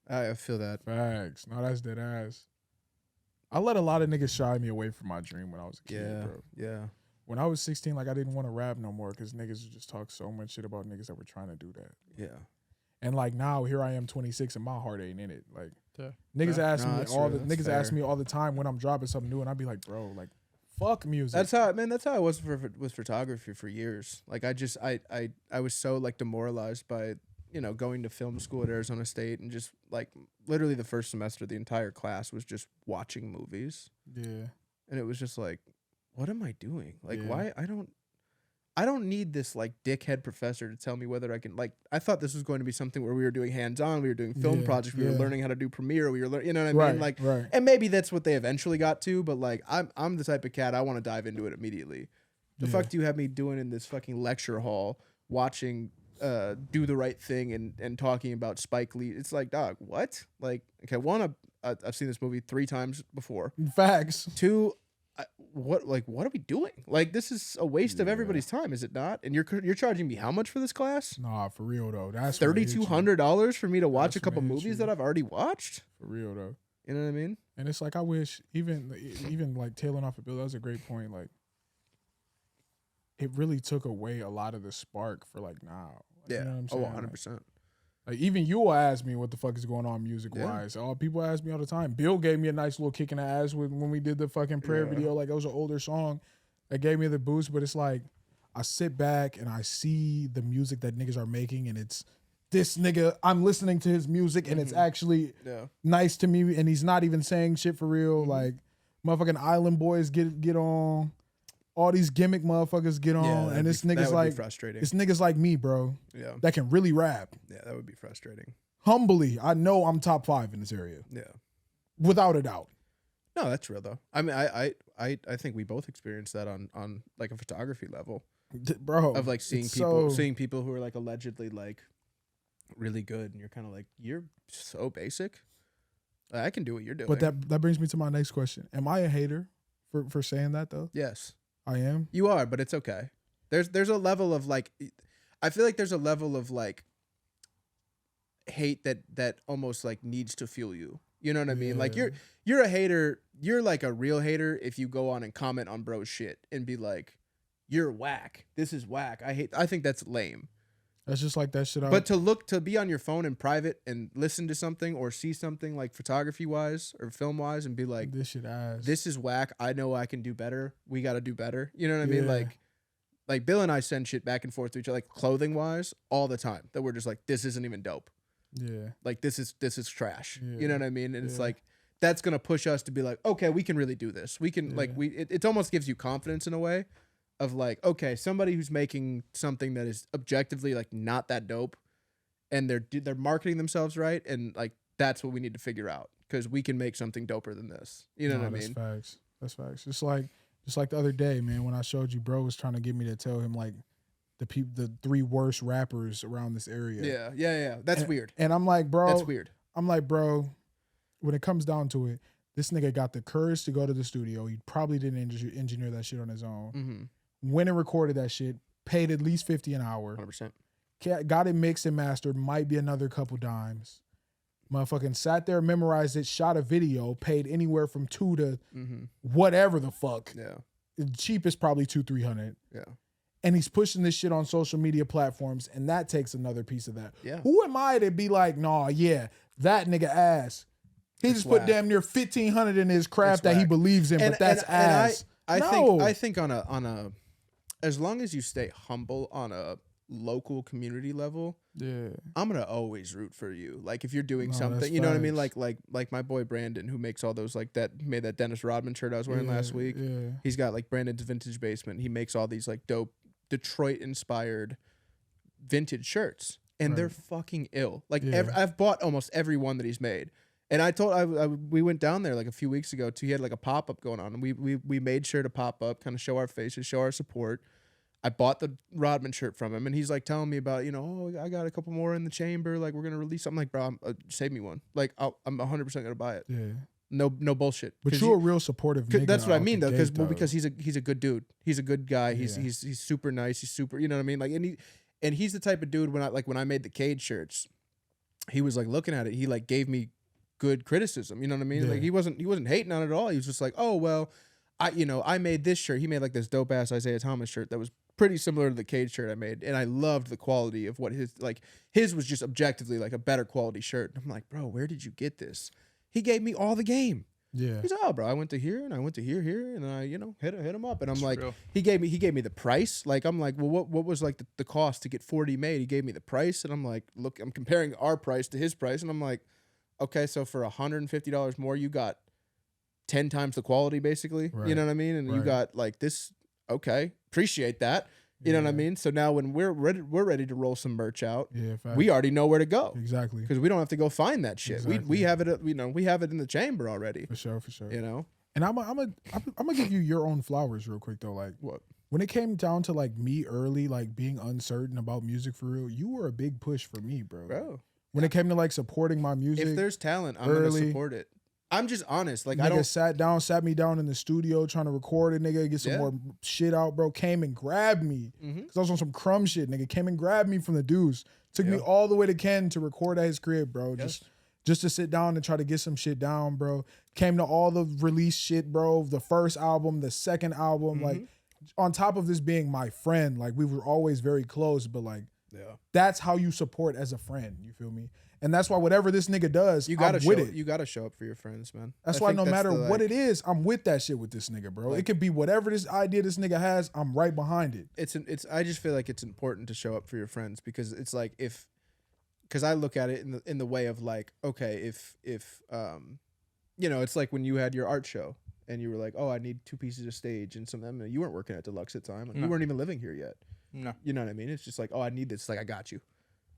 I feel that. Facts. No, that's dead ass. I let a lot of niggas shy me away from my dream when I was a kid, Yeah, bro. yeah. When I was 16, like I didn't want to rap no more because niggas would just talk so much shit about niggas that were trying to do that. Yeah. And like now, here I am, 26, and my heart ain't in it. Like Yeah. niggas Yeah. ask No, me that's all real. the That's niggas ask fair. me all the time when I'm dropping something new, and I'd be like, bro, like fuck music. That's how I was with photography for years. Like I was so like demoralized by, going to film school at Arizona State and just like literally the first semester the entire class was just watching movies. Yeah. And it was just like, what am I doing? Like Yeah. why I don't need this like dickhead professor to tell me whether I can like. I thought this was going to be something where we were doing hands-on, we were doing film Yeah, projects, we were yeah. learning how to do Premiere, we were learning, you know what I Right. mean? Like, right. and maybe that's what they eventually got to, but like I'm the type of cat I want to dive into it immediately. The Yeah. fuck do you have me doing in this fucking lecture hall watching Do the Right Thing and talking about Spike Lee? It's like, dog, what? Like, okay, one, I've seen this movie 3 times before. Facts. 2, what are we doing? Like, this is a waste of Yeah. everybody's time, is it not? And you're charging me how much for this class? Nah, for real though. That's where it hit you. $3,200 for me to watch That's a couple where it hit movies you. that I've already watched? For real though. You know what I mean? And it's like I wish even like tailing off a bill. That was a great point. Like it really took away a lot of the spark for like now. Like, you know what I'm saying? 100%. Like even you will ask me what the fuck is going on music wise. Oh, people ask me all the time. Bill gave me a nice little kick in the ass when we did the fucking prayer video. Like it was an older song that gave me the boost. But it's like I sit back and I see the music that niggas are making, and it's this nigga. I'm listening to his music, and it's actually Yeah. nice to me, and he's not even saying shit for real. Like motherfucking Island Boys get on. All these gimmick motherfuckers get on, and this nigga's like frustrating. it's niggas like me, bro, Yeah. that can really rap. Yeah, that would be frustrating. Humbly, I know I'm top 5 in this area, Yeah. without a doubt. No, that's real though. I mean, I think we both experienced that on like a photography level Bro, of like seeing it's people who are like allegedly like really good, and you're kind of like, you're so basic. I can do what you're doing. But that brings me to my next question. Am I a hater for saying that though? yes, I am. you are, but it's okay. There's a level of like, I feel like there's a level of like hate that almost like needs to fuel you. You know what I mean? Like Yeah. you're a hater. You're like a real hater if you go on and comment on bro's shit and be like, you're whack. This is whack. I think that's lame. That's just like that shit. But to be on your phone in private and listen to something or see something like photography wise or film wise and be like, this shit ass. this is whack. I know I can do better. We got to do better. You know what I mean? Yeah. Like Bill and I send shit back and forth to each other, like clothing wise, all the time. That we're just like, this isn't even dope. Yeah. Like this is trash. Yeah. You know what I mean? And it's Yeah. like that's gonna push us to be like, okay, we can really do this. We can like it almost gives you confidence in a way of like, okay, somebody who's making something that is objectively like not that dope, and they're marketing themselves right, and like that's what we need to figure out because we can make something doper than this. You know what I mean? That's facts. Just like the other day, man, when I showed you, bro was trying to get me to tell him like the 3 worst rappers around this area. Yeah. That's weird. And I'm like, bro, That's weird. I'm like, bro, when it comes down to it, this nigga got the courage to go to the studio. He probably didn't engineer that shit on his own. Mm-hmm. Went and recorded that shit. Paid at least $50 an hour. 100%. Got it mixed and mastered. Might be another couple dimes. Motherfucking sat there, memorized it, shot a video, paid anywhere from $2 to whatever the fuck. Yeah. The cheapest probably $200-300. Yeah. And he's pushing this shit on social media platforms, and that takes another piece of that. Yeah. Who am I to be like, nah, yeah, that nigga ass. He just put damn near $1,500 in his craft that he believes in, but that's ass. I think on a as long as you stay humble on a local community level, I'm gonna always root for you. Like if you're doing something, you know what I mean? Like my boy Brandon, who makes all those made that Dennis Rodman shirt I was wearing last week. Yeah. He's got like Brandon's Vintage Basement. He makes all these like dope Detroit inspired vintage shirts, and they're fucking ill. Like I've bought almost every one that he's made. And we went down there like a few weeks ago too. He had like a pop up going on, and we made sure to pop up, kind of show our faces, show our support. I bought the Rodman shirt from him, and he's like telling me about, I got a couple more in the chamber. Like we're gonna release something. Like, bro, save me one. Like I'm 100% gonna buy it. Yeah. No bullshit. But you're a real supportive nigga. That's what I mean though, because he's a good dude. He's a good guy. He's super nice. He's super. You know what I mean? Like and he's the type of dude when I made the Cade shirts, he was like looking at it. He like gave me good criticism. You know what I mean? Like he wasn't hating on it at all. He was just like, oh well, I made this shirt. He made like this dope ass Isaiah Thomas shirt that was pretty similar to the Cade shirt I made, and I loved the quality of what his was just objectively like a better quality shirt. And I'm like, bro, where did you get this? He gave me all the game. Yeah. He's like, oh, bro, I went to here and I went to here, and I, hit him up, and I'm like, he gave me the price. Like, I'm like, well, what was like the cost to get 40 made? He gave me the price, and I'm like, look, I'm comparing our price to his price, and I'm like, okay, so for $150 more, you got 10 times the quality, basically. Right. You know what I mean? And you got like this. Okay, appreciate that. You know what I mean? So now when we're ready to roll some merch out, we already know where to go. Exactly. Because we don't have to go find that shit. Exactly. We have it. We have it in the chamber already. For sure. You know. And I'm gonna give you your own flowers real quick though. Like what? When it came down to like me early, like being uncertain about music for real, you were a big push for me, bro. When it came to like supporting my music, if there's talent, I'm gonna support it. I'm just honest. Like nigga sat me down in the studio trying to record it, nigga, get some more shit out, bro. Came and grabbed me. Cause I was on some crumb shit, nigga. Came and grabbed me from the deuce. Took me all the way to Ken to record at his crib, bro. Just to sit down and try to get some shit down, bro. Came to all the release shit, bro. The first album, the second album, like on top of this being my friend, like we were always very close, but like that's how you support as a friend. You feel me? And that's why whatever this nigga does, I'm with it. You gotta show up for your friends, man. That's why no matter what it is, I'm with that shit with this nigga, bro. Like, it could be whatever this idea this nigga has, I'm right behind it. I just feel like it's important to show up for your friends because it's like because I look at it in the way of like, okay, if it's like when you had your art show and you were like, oh, I need 2 pieces of stage and some of them, you weren't working at Deluxe at the time. Like, you weren't even living here yet. No. You know what I mean? It's just like, oh, I need this. Like, I got you.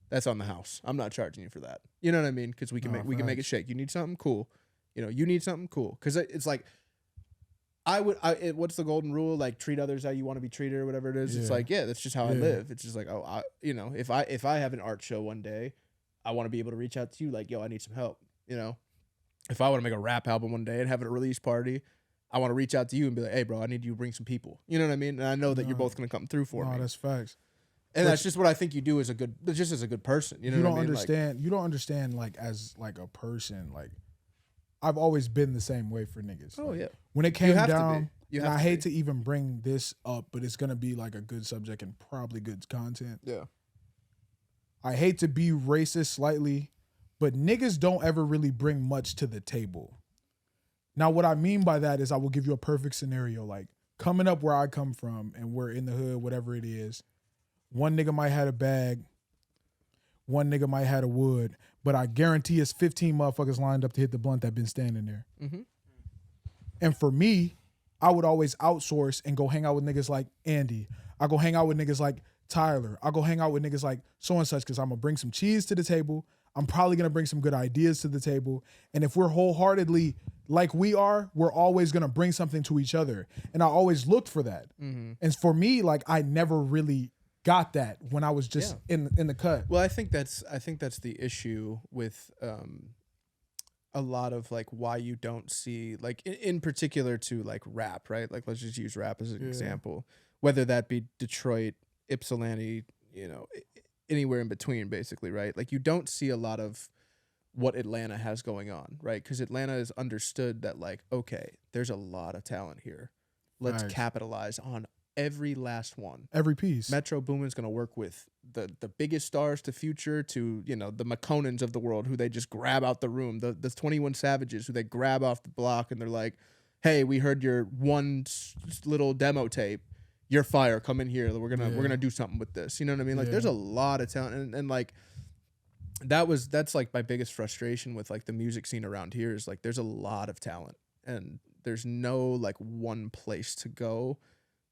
That's on the house. I'm not charging you for that. You know what I mean? Because we can make it shake. You need something cool. You need something cool. Because it's like, what's the golden rule? Like, treat others how you want to be treated or whatever it is. It's like, that's just how I live. It's just like, oh, if I have an art show one day, I want to be able to reach out to you like, yo, I need some help. If I want to make a rap album one day and have a release party, I want to reach out to you and be like, hey, bro, I need you to bring some people. You know what I mean? And I know that you're both going to come through for me. That's facts. And that's just what I think you do as a good person. You know what I mean? You don't understand like as like a person. Like I've always been the same way for niggas. Oh yeah. When it came down, and I hate to even bring this up, but it's gonna be like a good subject and probably good content. Yeah. I hate to be racist slightly, but niggas don't ever really bring much to the table. Now, what I mean by that is I will give you a perfect scenario. Like coming up where I come from and we're in the hood, whatever it is. One nigga might have a bag. one nigga might have a wood, but I guarantee it's 15 motherfuckers lined up to hit the blunt that been standing there. Mm-hmm. And for me, I would always outsource and go hang out with niggas like Andy. I go hang out with niggas like Tyler. I go hang out with niggas like so and such because I'm gonna bring some cheese to the table. I'm probably gonna bring some good ideas to the table. And if we're wholeheartedly like we are, we're always gonna bring something to each other. And I always looked for that. Mm-hmm. And for me, like I never really got that when I was just in the cut. Well, I think that's the issue with a lot of like why you don't see like in particular to like rap, right? Like let's just use rap as an example, whether that be Detroit, Ypsilanti, you know, anywhere in between, basically, right? Like you don't see a lot of what Atlanta has going on, right? Because Atlanta is understood that like, okay, there's a lot of talent here. Let's capitalize on every last one. Every piece. Metro Boomin's gonna work with the biggest stars to Future to, you know, the McConans of the world who they just grab out the room, the 21 Savages who they grab off the block and they're like, hey, we heard your little demo tape. You're fire. Come in here. We're gonna do something with this. You know what I mean? Like there's a lot of talent and like that's like my biggest frustration with like the music scene around here is like there's a lot of talent and there's no like one place to go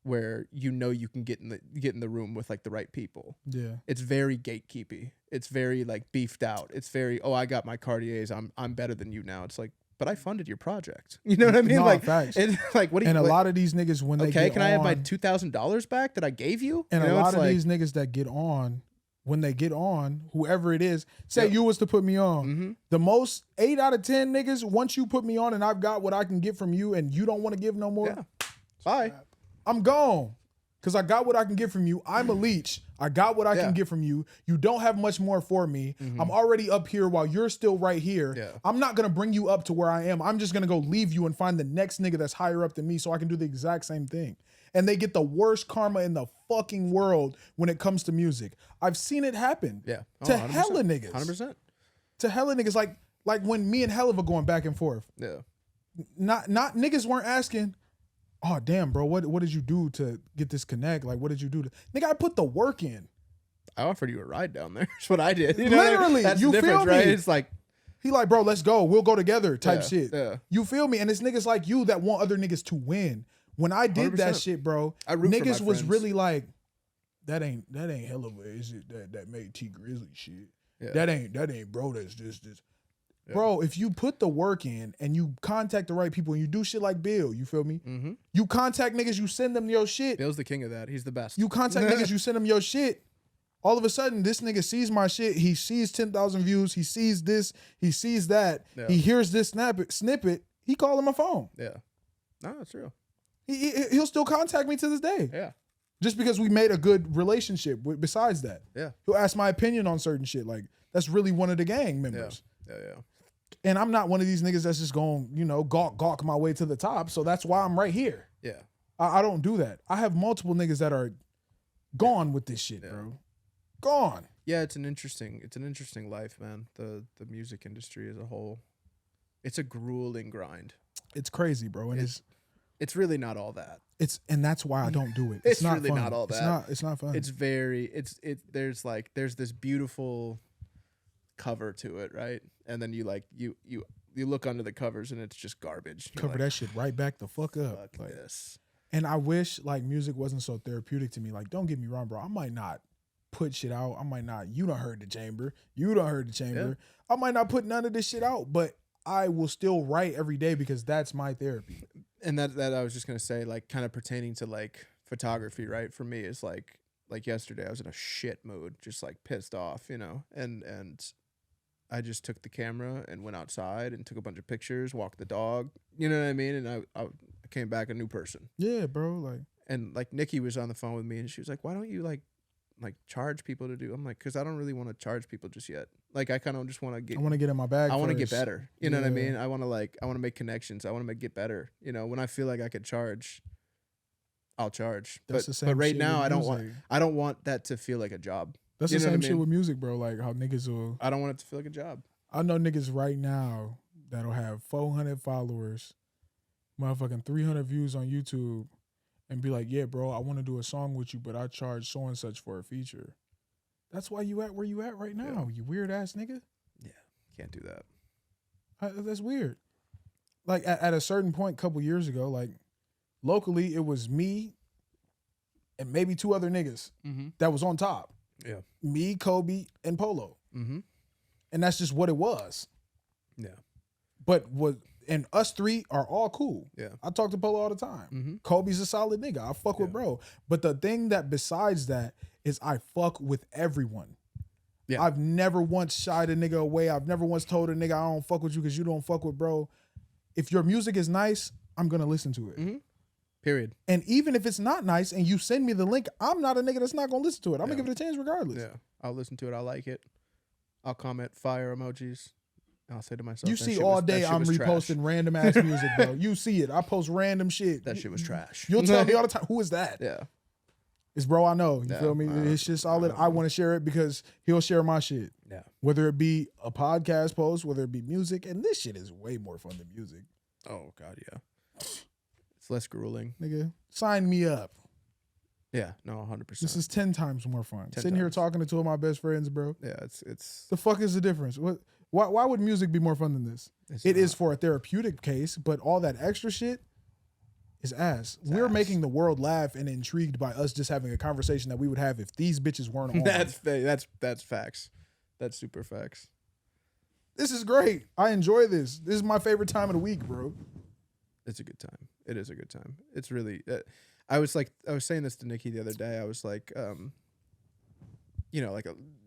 where you know you can get in the room with like the right people. Yeah. It's very gatekeepy. It's very like beefed out. It's very, oh, I got my Cartiers. I'm better than you now. It's like, but I funded your project. You know what I mean? No, like, facts. It's like, what do you? And a lot of these niggas when they get can I have my $2,000 back that I gave you? And you a know, lot of like, these niggas that get on, when they get on, whoever it is, say you was to put me on, the most 8 out of 10 niggas, once you put me on and I've got what I can get from you and you don't want to give no more, bye. I'm gone. Because I got what I can get from you. I'm a leech. I got what I can get from you. You don't have much more for me. I'm already up here while you're still right here. Yeah. I'm not going to bring you up to where I am. I'm just going to go leave you and find the next nigga that's higher up than me so I can do the exact same thing. And they get the worst karma in the fucking world when it comes to music. I've seen it happen. Yeah. Oh, to 100%. Hella niggas. 100%. To hella niggas. Like when me and Hella were going back and forth. Yeah. Not niggas weren't asking, oh damn, bro, what did you do to get this connect? Like, what did you do to nigga? I put the work in. I offered you a ride down there. That's what I did. You know literally, that's you feel me? Right? It's like he like, bro, let's go. We'll go together type shit. Yeah. You feel me? And it's niggas like you that want other niggas to win. When I did 100%. That shit, bro, niggas was really like, that ain't Hella, is it that made T Grizzly shit? Yeah. That ain't bro. That's just. Yeah. Bro, if you put the work in and you contact the right people and you do shit like Bill, you feel me? Mm-hmm. You contact niggas, you send them your shit. Bill's the king of that. He's the best. You contact niggas, you send them your shit. All of a sudden, this nigga sees my shit. He sees 10,000 views. He sees this. He sees that. Yeah. He hears this snippet. He call him my phone. Yeah. No, that's real. He'll still contact me to this day. Yeah. Just because we made a good relationship besides that. Yeah. He'll ask my opinion on certain shit. Like, that's really one of the gang members. Yeah. And I'm not one of these niggas that's just going, gawk my way to the top. So that's why I'm right here. Yeah. I don't do that. I have multiple niggas that are gone with this shit, bro. Gone. Yeah, it's an interesting life, man. The music industry as a whole. It's a grueling grind. It's crazy, bro. And it's really not all that. And that's why I don't do it. It's not really fun. not all that. It's not fun. There's this beautiful cover to it, right? And then you look under the covers and it's just garbage. Cover that shit right back the fuck up. Fuck this. And I wish like music wasn't so therapeutic to me. Like, don't get me wrong, bro. I might not put shit out. I might not. You done heard the chamber. Yeah. I might not put none of this shit out, but I will still write every day because that's my therapy. And that I was just gonna say, like, kind of pertaining to like photography, right? For me, is like yesterday, I was in a shit mood, just like pissed off, and I just took the camera and went outside and took a bunch of pictures, walked the dog, you know what I mean? And I came back a new person. Yeah, bro. And Nikki was on the phone with me and she was like, why don't you like charge people to do? I'm like, because I don't really want to charge people just yet. Like, I kind of just want to get. I want to get in my bag. I want to get better. You know what I mean? I want to make connections. I want to get better. When I feel like I could charge, I'll charge. But right now, I don't want that to feel like a job. That's the same shit with music, bro. Like how niggas will. I don't want it to feel like a job. I know niggas right now that'll have 400 followers, motherfucking 300 views on YouTube, and be like, yeah, bro, I want to do a song with you, but I charge so and such for a feature. That's why you at where you at right now, you weird ass nigga. Yeah, can't do that. That's weird. Like at a certain point, a couple years ago, like locally, it was me and maybe 2 other niggas that was on top. Yeah, me, Kobe, and Polo, and that's just what it was. Yeah, but and us 3 are all cool. Yeah, I talk to Polo all the time. Kobe's a solid nigga. I fuck with bro. But the thing that besides that is I fuck with everyone. Yeah. I've never once shied a nigga away. I've never once told a nigga I don't fuck with you because you don't fuck with bro. If your music is nice, I'm gonna listen to it. Period. And even if it's not nice and you send me the link, I'm not a nigga that's not gonna listen to it. I'm gonna give it a chance regardless. Yeah, I'll listen to it. I'll like it. I'll comment fire emojis. I'll say to myself, you see all day I'm reposting random ass music, bro. You see it. I post random shit. That shit was trash. You'll tell me all the time, who is that? Yeah. It's bro I know. You feel me? It's just all that I want to share it because he'll share my shit. Yeah. Whether it be a podcast post, whether it be music, and this shit is way more fun than music. Oh God, yeah. It's less grueling. Nigga, sign me up. Yeah, no, 100%. This is 10 times more fun. Sitting here talking to 2 of my best friends, bro. Yeah, it's the fuck is the difference? Why would music be more fun than this? It is for a therapeutic case, but all that extra shit is ass. We're making the world laugh and intrigued by us just having a conversation that we would have if these bitches weren't on. That's facts. That's super facts. This is great. I enjoy this. This is my favorite time of the week, bro. It's a good time. It is a good time. It's really. I was saying this to Nikki the other day. I was like,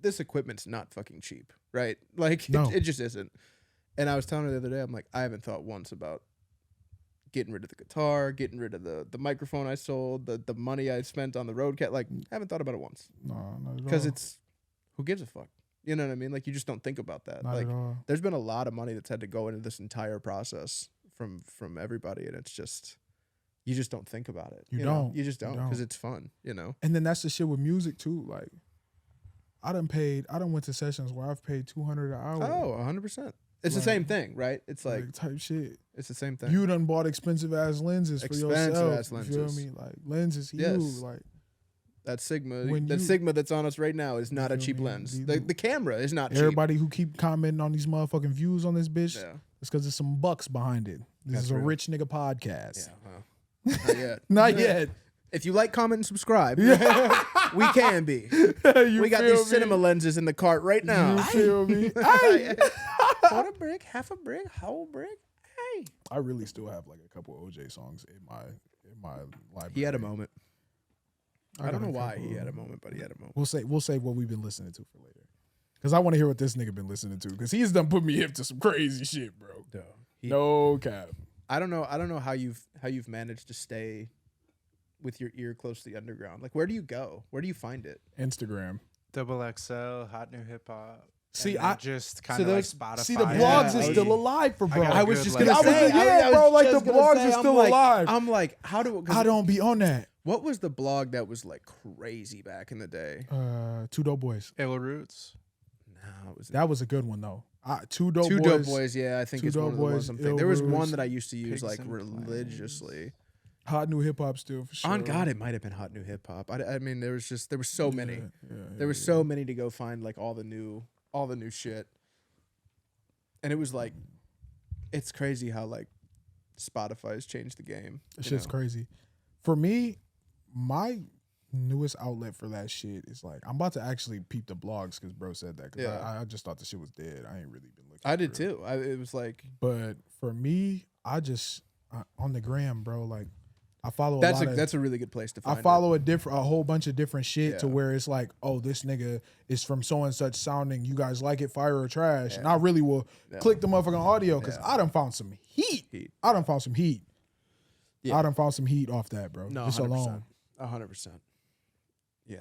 this equipment's not fucking cheap, right? Like, no. It just isn't. And I was telling her the other day, I'm like, I haven't thought once about getting rid of the guitar, getting rid of the microphone I sold, the money I spent on the Roadcat. Like, I haven't thought about it once. No, not at all. Because it's, who gives a fuck? You know what I mean? Like, you just don't think about that. Not like, at all. There's been a lot of money that's had to go into this entire process from everybody, and it's just, you just don't think about it. You don't. You just don't, because it's fun, And then that's the shit with music too. Like, I done went to sessions where I've paid $200 an hour. Oh, 100%. It's the same thing, right? It's like type shit. It's the same thing. You done bought expensive ass lenses for yourself. Expensive ass lenses. You feel me? Like, lenses huge. Like, that Sigma, Sigma that's on us right now is not a cheap lens. The camera is not cheap. Everybody who keep commenting on these motherfucking views on this bitch, it's because there's some bucks behind it. This is a rich nigga podcast. Yeah, not yet. Not yet. If you like, comment, and subscribe, we can be. We got these cinema lenses in the cart right now. You feel me? Quarter brick, half a brick, whole brick. Hey, I really still have like a couple OJ songs in my library. He had a moment. I don't know why he had a moment, but he had a moment. We'll say what we've been listening to for later, because I want to hear what this nigga been listening to, because he's done put me hip to some crazy shit, bro. No cap. I don't know how you've managed to stay with your ear close to the underground. Like, where do you go? Where do you find it? Instagram. XXL, Hot New Hip Hop. See, I just kind of like Spotify. See, the blogs is still alive for bro. I was just gonna say, bro, like the blogs is still alive. I'm like, how do I don't be on that. What was the blog that was like crazy back in the day? 2 Dope Boys. Ill Roots. No, that was a good one though. 2 Dope Boys. 2 Dope Boys. Yeah, I think it's one of the ones I'm thinking. There was one that I used to use Pigs like and religiously. Hot New Hip Hop still for sure. On God, it might have been Hot New Hip Hop. I mean, there were so many. There were so many to go find like all the new shit. And it was like, it's crazy how like Spotify's changed the game. It's just crazy. For me, my newest outlet for that shit is like, I'm about to actually peep the blogs because bro said that. Because I just thought the shit was dead. I ain't really been looking. I did too. It was like. But for me, I just on the gram, bro. Like, I follow that's a really good place to find. I follow a whole bunch of different shit to where it's like, oh, this nigga is from so and such sounding. You guys like it, fire or trash? Yeah. And I really will click the motherfucking audio because I done found some heat. I done found some heat. Yeah. I done found some heat off that, bro. No, just 100%. Alone. 100%. Yeah,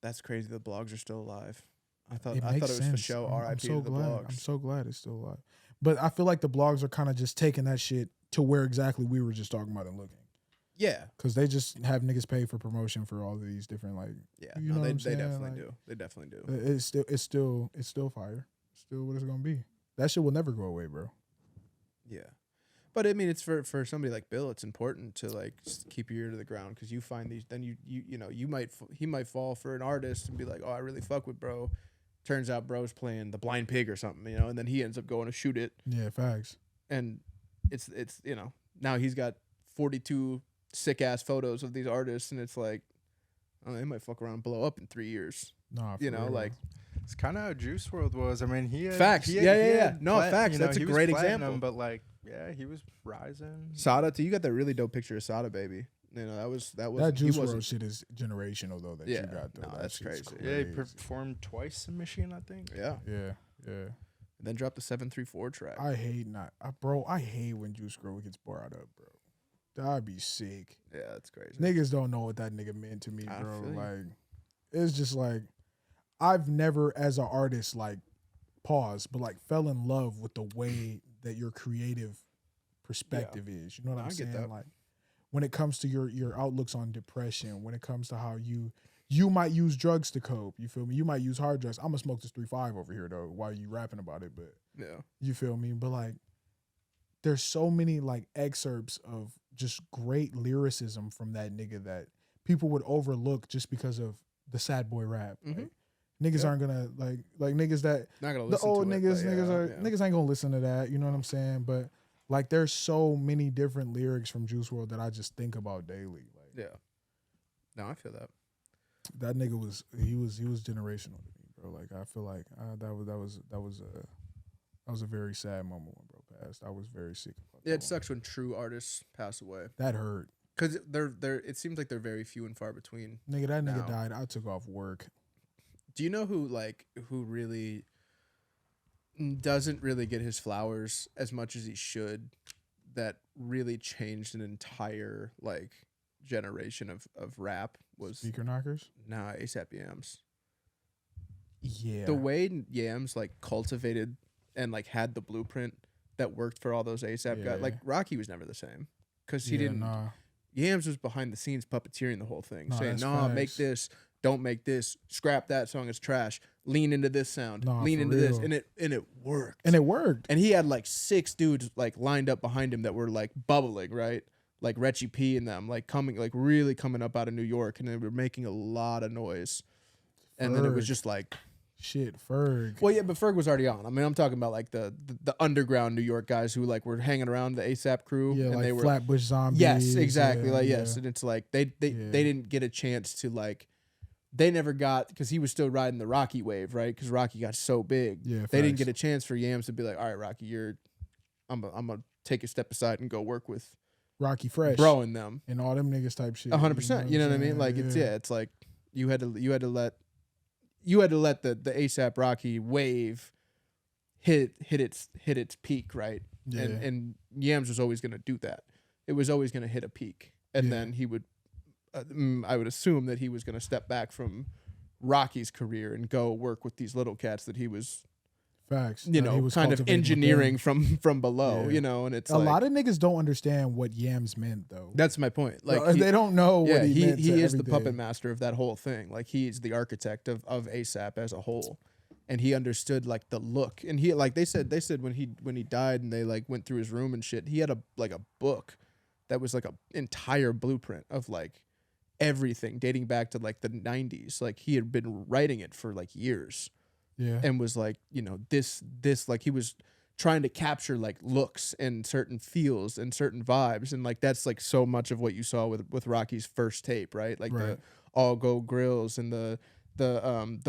that's crazy. The blogs are still alive. I thought it was for show. RIP to the blogs. I'm so glad it's still alive. But I feel like the blogs are kind of just taking that shit to where exactly we were just talking about and looking. Yeah, because they just have niggas pay for promotion for all of these different like. Yeah, you know they definitely do. They definitely do. It's still fire. It's still what it's gonna be. That shit will never go away, bro. Yeah, But I mean, it's for somebody like Bill, it's important to like just keep your ear to the ground because you find these. Then you know he might fall for an artist and be like, oh, I really fuck with bro. Turns out bro's playing the Blind Pig or something, you know, and then he ends up going to shoot it. Yeah, facts. And it's you know, now he's got 42 sick ass photos of these artists, and it's like, oh, they might fuck around and blow up in 3 years. Nah, You know, real. like It's kind of how Juice World was. I mean, he had, Facts. He had, Yeah, he yeah, yeah. had No, facts. You know, That's a he was great platinum, example. But like, yeah, he was rising. Sada too. You got that really dope picture of Sada, baby. You know, that was that Juice he WRLD wasn't- shit is generational though. That Yeah, you got though. no, That that's shit's crazy. Yeah, he performed twice in Michigan, I think. Yeah. Yeah, yeah. And then dropped the 734 track. I hate bro. I hate when Juice WRLD gets brought up, bro. That'd be sick. Yeah, that's crazy. Niggas don't know what that nigga meant to me, I bro. feel you. Like, it's just like, I've never, as an artist, like, paused, but like, fell in love with the way that your creative perspective is. You know what I'm I get saying? that. Like, when it comes to your outlooks on depression, when it comes to how you might use drugs to cope. You feel me? You might use hard drugs. I'm gonna smoke this 3-5 over here though, while you rapping about it. But Yeah. you feel me? But like, there's so many like excerpts of just great lyricism from that nigga that people would overlook just because of the sad boy rap. Mhm. Like, niggas Yeah. aren't gonna like niggas that Not gonna the listen old to it, niggas but niggas yeah, are yeah. niggas ain't gonna listen to that. You know what I'm saying? But like, there's so many different lyrics from Juice WRLD that I just think about daily. Like, Yeah. No, I feel that. that nigga was generational to me, bro. Like, I feel like that was a very sad moment when bro passed. I was very sick about that. Yeah, it one. sucks when true artists pass away That hurt. because they're it seems like they're very few and far between. Nigga, that nigga Now. died. I took off work. Do you know who really doesn't really get his flowers as much as he should? That really changed an entire like generation of rap was Speaker knockers? ASAP Yams. Yeah. The way Yams like cultivated and like had the blueprint that worked for all those ASAP guys. Yeah. Like Rocky was never the same because he Yeah, didn't. Nah. Yams was behind the scenes puppeteering the whole thing, Nah, saying, that's "Nah, make facts. this, don't make this, scrap that song, it's trash. Lean into this sound, Nah, lean for into this," real. and it worked. And it worked. And he had like 6 dudes like lined up behind him that were like bubbling, right? Like Retchie P and them, like really coming up out of New York, and they were making a lot of noise. And then it was Ferg. just like, Shit, Ferg. well, yeah, but Ferg was already on. I mean, I'm talking about like the underground New York guys who like were hanging around the ASAP crew, Yeah, and like they were Flatbush Zombies. yes, exactly, yeah, like yeah. yes, and it's like they Yeah. didn't get a chance to like. They never got because he was still riding the Rocky wave, right? Because Rocky got so big. Yeah, They didn't facts. get a chance for Yams to be like, all right, Rocky, I'm gonna take a step aside and go work with Rocky Fresh. bro and them. And all them niggas type shit. 100%. You know what I mean? I'm Like saying? it's like you had to let the ASAP Rocky wave hit its peak, right? Yeah. And Yams was always gonna do that. It was always gonna hit a peak, and Yeah. then he would. I would assume that he was gonna step back from Rocky's career and go work with these little cats that he was, Facts. you That he know, was kind of cultivating with engineering them. from below, Yeah. you know, and it's A like, lot of niggas don't understand what Yams meant though. that's my point. Like No, they don't know yeah, what he meant. he to is the everything. puppet master of that whole thing. Like he's the architect of ASAP as a whole, and he understood like the look. And he like they said when he died and they like went through his room and shit. He had a book that was like a entire blueprint of like everything dating back to like the 90s. Like he had been writing it for like years Yeah. and was like, you know, this like he was trying to capture like looks and certain feels and certain vibes, and like that's like so much of what you saw with Rocky's first tape, right? Like Right. the all go grills and the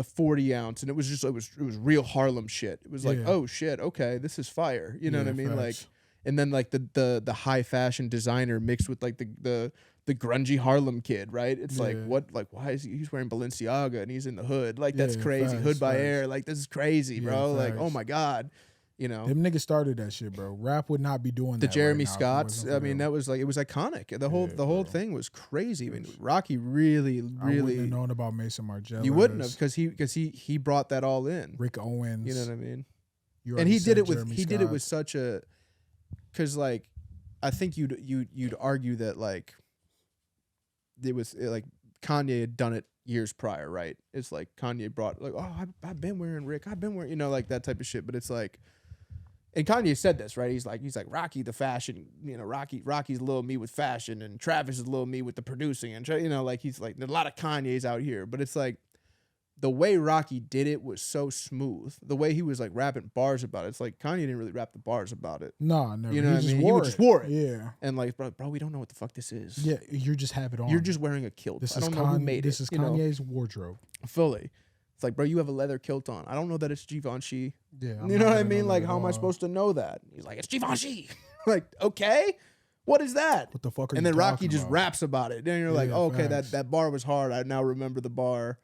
40 ounce, and it was real Harlem shit. It was like, Yeah. oh shit, okay, this is fire. You know what I Yeah, mean? Like, facts. and then like the high fashion designer mixed with like the grungy Harlem kid, right? It's like, Yeah. what, like, why is he's wearing Balenciaga and he's in the hood? Like, that's Yeah, crazy. facts, Hood by facts. air. Like, this is crazy, Yeah, bro. Like, oh facts. my God. You know, Them niggas started that shit, bro. Rap would not be doing the that. Jeremy right now if it Scotts. wasn't I for mean, them. that was like, it was iconic. The whole Yeah, bro. thing was crazy. I mean, Rocky really, I wouldn't really, have known about Mason Margiela. you wouldn't have because he brought that all in. Rick Owens. You know what I mean? You And already he said did it with Jeremy did it with Scott. such a, because like, I think you'd argue that like, it was like Kanye had done it years prior, right? It's like Kanye brought like, oh, I've been wearing Rick, I've been wearing, you know, like that type of shit. But it's like And Kanye said this, right? He's like Rocky the fashion, Rocky's little me with fashion, and Travis is little me with the producing, and like he's like there's a lot of Kanye's out here, but it's like the way Rocky did it was so smooth. The way he was like rapping bars about it, it's like Kanye didn't really rap the bars about it. No, never. You know what I mean? Wore He just wore it. Yeah. And like, bro, we don't know what the fuck this is. Yeah, you just have it on. You're just wearing a kilt. This I is don't know who made This it. is Kanye's wardrobe. Fully. It's like, bro, you have a leather kilt on. I don't know that it's Givenchy. Yeah. You know what I mean? Like, how am I supposed to know that? He's like, it's Givenchy. Like, okay, what is that? What the fuck are and you then Rocky talking just about? raps about it. Then you're like, Yeah, oh, okay, facts. that bar was hard. I now remember the bar.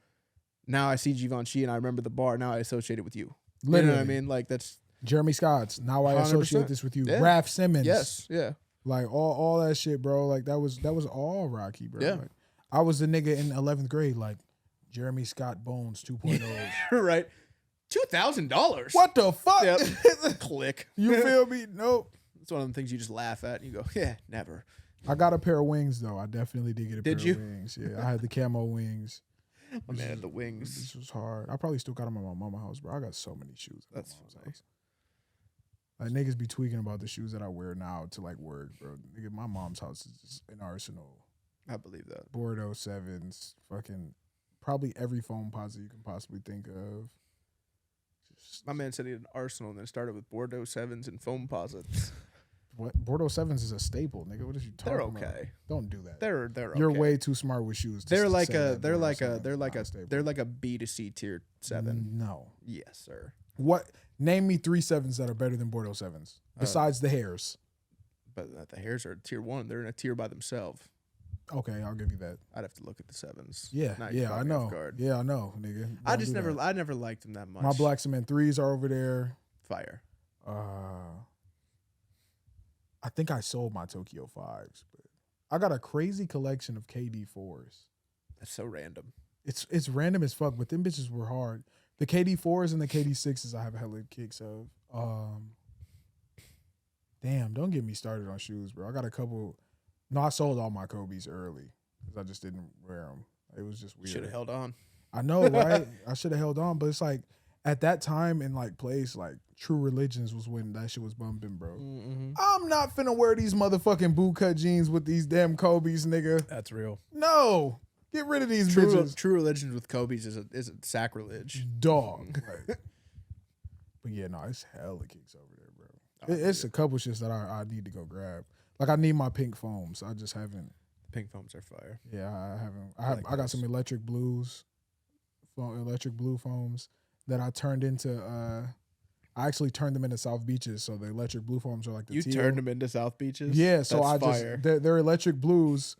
Now I see Givenchy and I remember the bar. Now I associate it with you. Literally. You know what I mean? Like, that's Jeremy Scott's. Now I associate 100%. this with you. Yeah. Raph Simmons. yes, yeah. Like all that shit, bro. Like that was all Rocky, bro. Yeah. Like, I was the nigga in 11th grade, like Jeremy Scott Bones 2.0. Right. $2,000. What the fuck? Yep. Click. You feel me? Nope. It's one of the things you just laugh at and you go, yeah, never. I got a pair of wings though. I definitely did get a Did pair you? of wings. Yeah, I had the camo wings. My man, the wings. This was hard. I probably still got them at my mama's house, bro. I got so many shoes. At That's my mama's funny. house. Like niggas be tweaking about the shoes that I wear now to like work, bro. Nigga, my mom's house is just an arsenal. I believe that. Bordeaux 7s, fucking probably every foam posit you can possibly think of. Just, My man said he had an arsenal and then started with Bordeaux 7s and foam posits. what Bordeaux 7s is a staple, nigga. What is you talking They're about? okay. Don't do that. They're You're okay. way too smart with shoes. They're to like say a that they're Bordeaux like a 7 they're is like not a stable. they're like a B to C tier 7. No. Yes, sir. What? Name me 3 7s that are better than Bordeaux 7s besides the hairs. But the hairs are tier 1. They're in a tier by themselves. Okay, I'll give you that. I'd have to look at the 7s. Yeah, Now you yeah, caught I me off know. guard. Yeah, I know, nigga. I Don't just do never that. I never liked them that much. My black cement 3s are over there. Fire. I think I sold my Tokyo 5s, but I got a crazy collection of KD 4s. That's so random. It's random as fuck, but them bitches were hard. The KD 4s and the KD 6s I have hella kicks of. Damn, don't get me started on shoes, bro. I got a couple. No, I sold all my Kobe's early because I just didn't wear them. It was just weird. Should have held on. I know, right? I should have held on, but it's like at that time and like place, like True Religions was when that shit was bumping, bro. Mm-hmm. I'm not finna wear these motherfucking bootcut jeans with these damn Kobe's, nigga. That's real. No, get rid of these bitches, True religions with Kobe's is a sacrilege. dog. Like, but yeah, no, it's hella kicks over there, bro. It's a couple shits that I need to go grab. Like I need my pink foams. I just haven't. Pink foams are fire. Yeah, I haven't. like I got those. some electric blue foams that I turned into. I actually turned them into South Beaches, so the electric blue foams are like the You teal. turned them into South Beaches? Yeah, so That's I fire. just they're electric blues,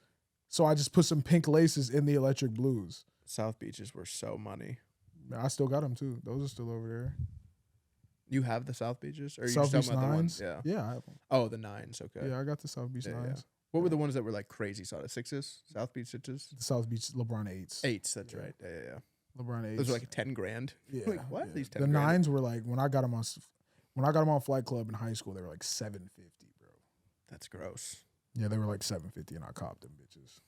so I just put some pink laces in the electric blues. South Beaches were so money. I still got them too. Those are still over there. You have the South Beaches? Or are you South just Beach talking about the ones? nines. Yeah. Yeah, I have them. Oh, the 9s. Okay. Yeah, I got the South Beach Yeah, yeah. nines. What were the ones that were like crazy? Saw the 6s? South Beach 6s? The South Beach LeBron 8s. 8s, that's Yeah. right. Yeah. LeBron 8s. Those were like 10 grand. yeah, like, what? yeah. These 10 the grand? nines were like when I got them on Flight Club in high school, they were like $750, bro. That's gross. Yeah, they were like $750, and I copped them bitches.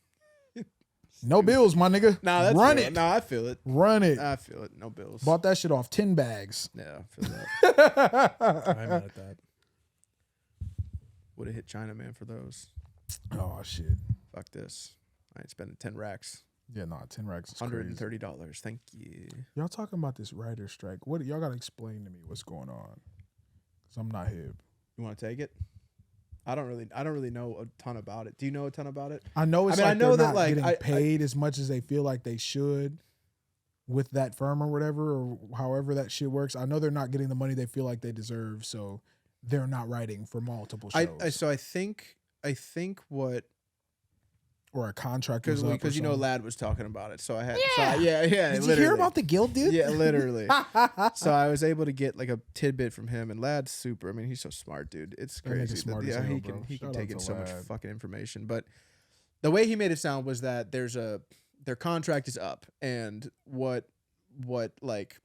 No bills, my nigga. Nah, that's Run real. it. Nah, I feel it. Run it. I feel it. No bills. Bought that shit off 10 bags. Yeah, I feel that. I'm mad at that. Would have hit China Man for those. Oh shit. Fuck this. I ain't spending 10 racks. Yeah, nah, 10 racks is crazy. $130. Thank you. Y'all talking about this writer strike? What y'all gotta explain to me what's going on? Cause I'm not hip. You want to take it? I don't really know a ton about it. Do you know a ton about it? I know it's I mean, like I know they're that, not like, getting I- paid as much as they feel like they should with that firm or whatever, or however that shit works. I know they're not getting the money they feel like they deserve, so they're not writing for multiple shows. So I think what or a contract was up or because you know something. Lad was talking about it. So I had Yeah. yeah. Did you literally. hear about the guild, dude? Yeah, literally. So I was able to get like a tidbit from him, and Lad's super. I mean, he's so smart, dude. It's That nigga's crazy. smart as yeah, hell, he bro. can Shout take out in to so much Lad. fucking information. But the way he made it sound was that their contract is up, and what like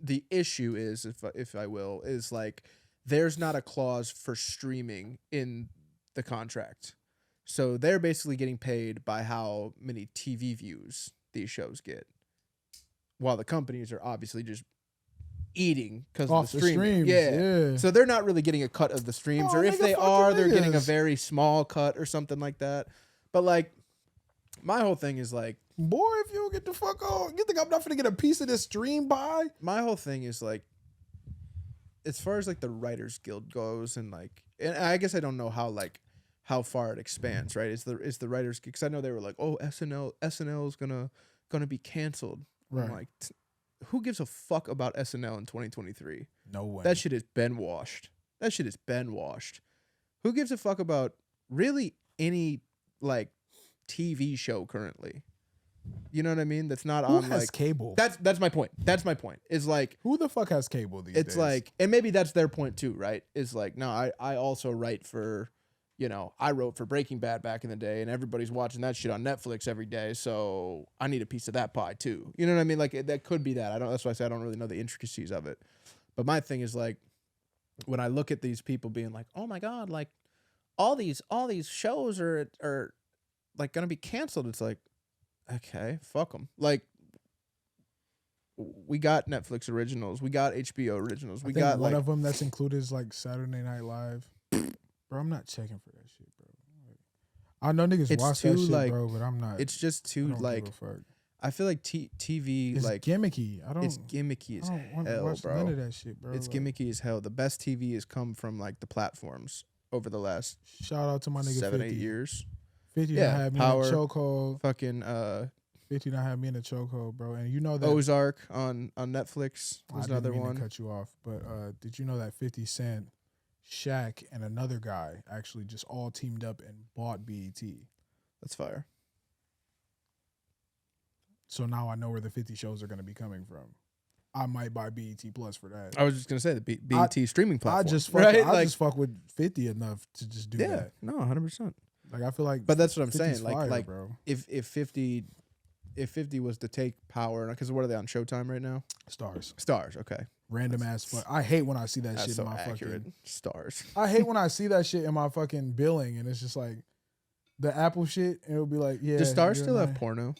the issue is, if I will, is like there's not a clause for streaming in the contract. So they're basically getting paid by how many TV views these shows get, while the companies are obviously just eating because Off of the the streaming. streams, yeah. So they're not really getting a cut of the streams, Oh, or if nigga, they fucking are, they're getting a niggas. very small cut or something like that. But like, my whole thing is like, Boy, if you don't get the fuck on, you think I'm not gonna get a piece of this stream by? my whole thing is like, as far as like the Writers Guild goes, and like, and I guess I don't know how far it expands, right? Is the Writers, because I know they were like, oh, SNL is gonna be canceled. Right. I'm like, who gives a fuck about SNL in 2023? No way. That shit has been washed. That shit has been washed. Who gives a fuck about really any like TV show currently? You know what I mean? That's not Who on has like cable? That's my point. That's my point. Is like, Who the fuck has cable these days? it's like, and maybe that's their point too, right? Is like, no, I also write for, you know, I wrote for Breaking Bad back in the day, and everybody's watching that shit on Netflix every day, so I need a piece of that pie too. You know what I mean? Like, that could be that. I don't. That's why I say I don't really know the intricacies of it. But my thing is like, when I look at these people being like, oh my god, like all these shows are like gonna be canceled. It's like, okay, fuck them. Like, we got Netflix originals, we got HBO originals, we I think got one like, of them that's included is like Saturday Night Live. Bro, I'm not checking for that shit, bro. I know niggas It's watch too, that shit, like, bro, but I'm not. it's just I too don't like, give a fuck. I feel like TV It's like gimmicky. I don't. it's gimmicky as I don't want to hell, watch bro. none of that shit, bro. It's Like, gimmicky as hell. The best TV has come from like the platforms over the last Shout out to my nigga 7-8 50. years. 50 Yeah, that had me Power. in a chokehold. Fucking 50 that had me in a chokehold, bro. And you know that Ozark on Netflix I was didn't another mean one. to cut you off, but did you know that 50 Cent, Shaq, and another guy actually just all teamed up and bought BET? That's fire. So now I know where the 50 shows are going to be coming from. I might buy BET Plus for that. I was just gonna say the BET streaming platform. I just fuck, right? I just fuck with 50 enough to just do yeah, that. no, 100%. Like I feel like, But that's what I'm 50's saying. Like, fire, like bro. if 50 was to take Power, because what are they on Showtime right now? Stars, Stars. Okay, random ass fuck. I hate when I see that that's shit so in my accurate. fucking. Stars. I hate when I see that shit in my fucking billing, and it's just like the Apple shit, and it'll be like, yeah. Does Stars you're still have not- porno?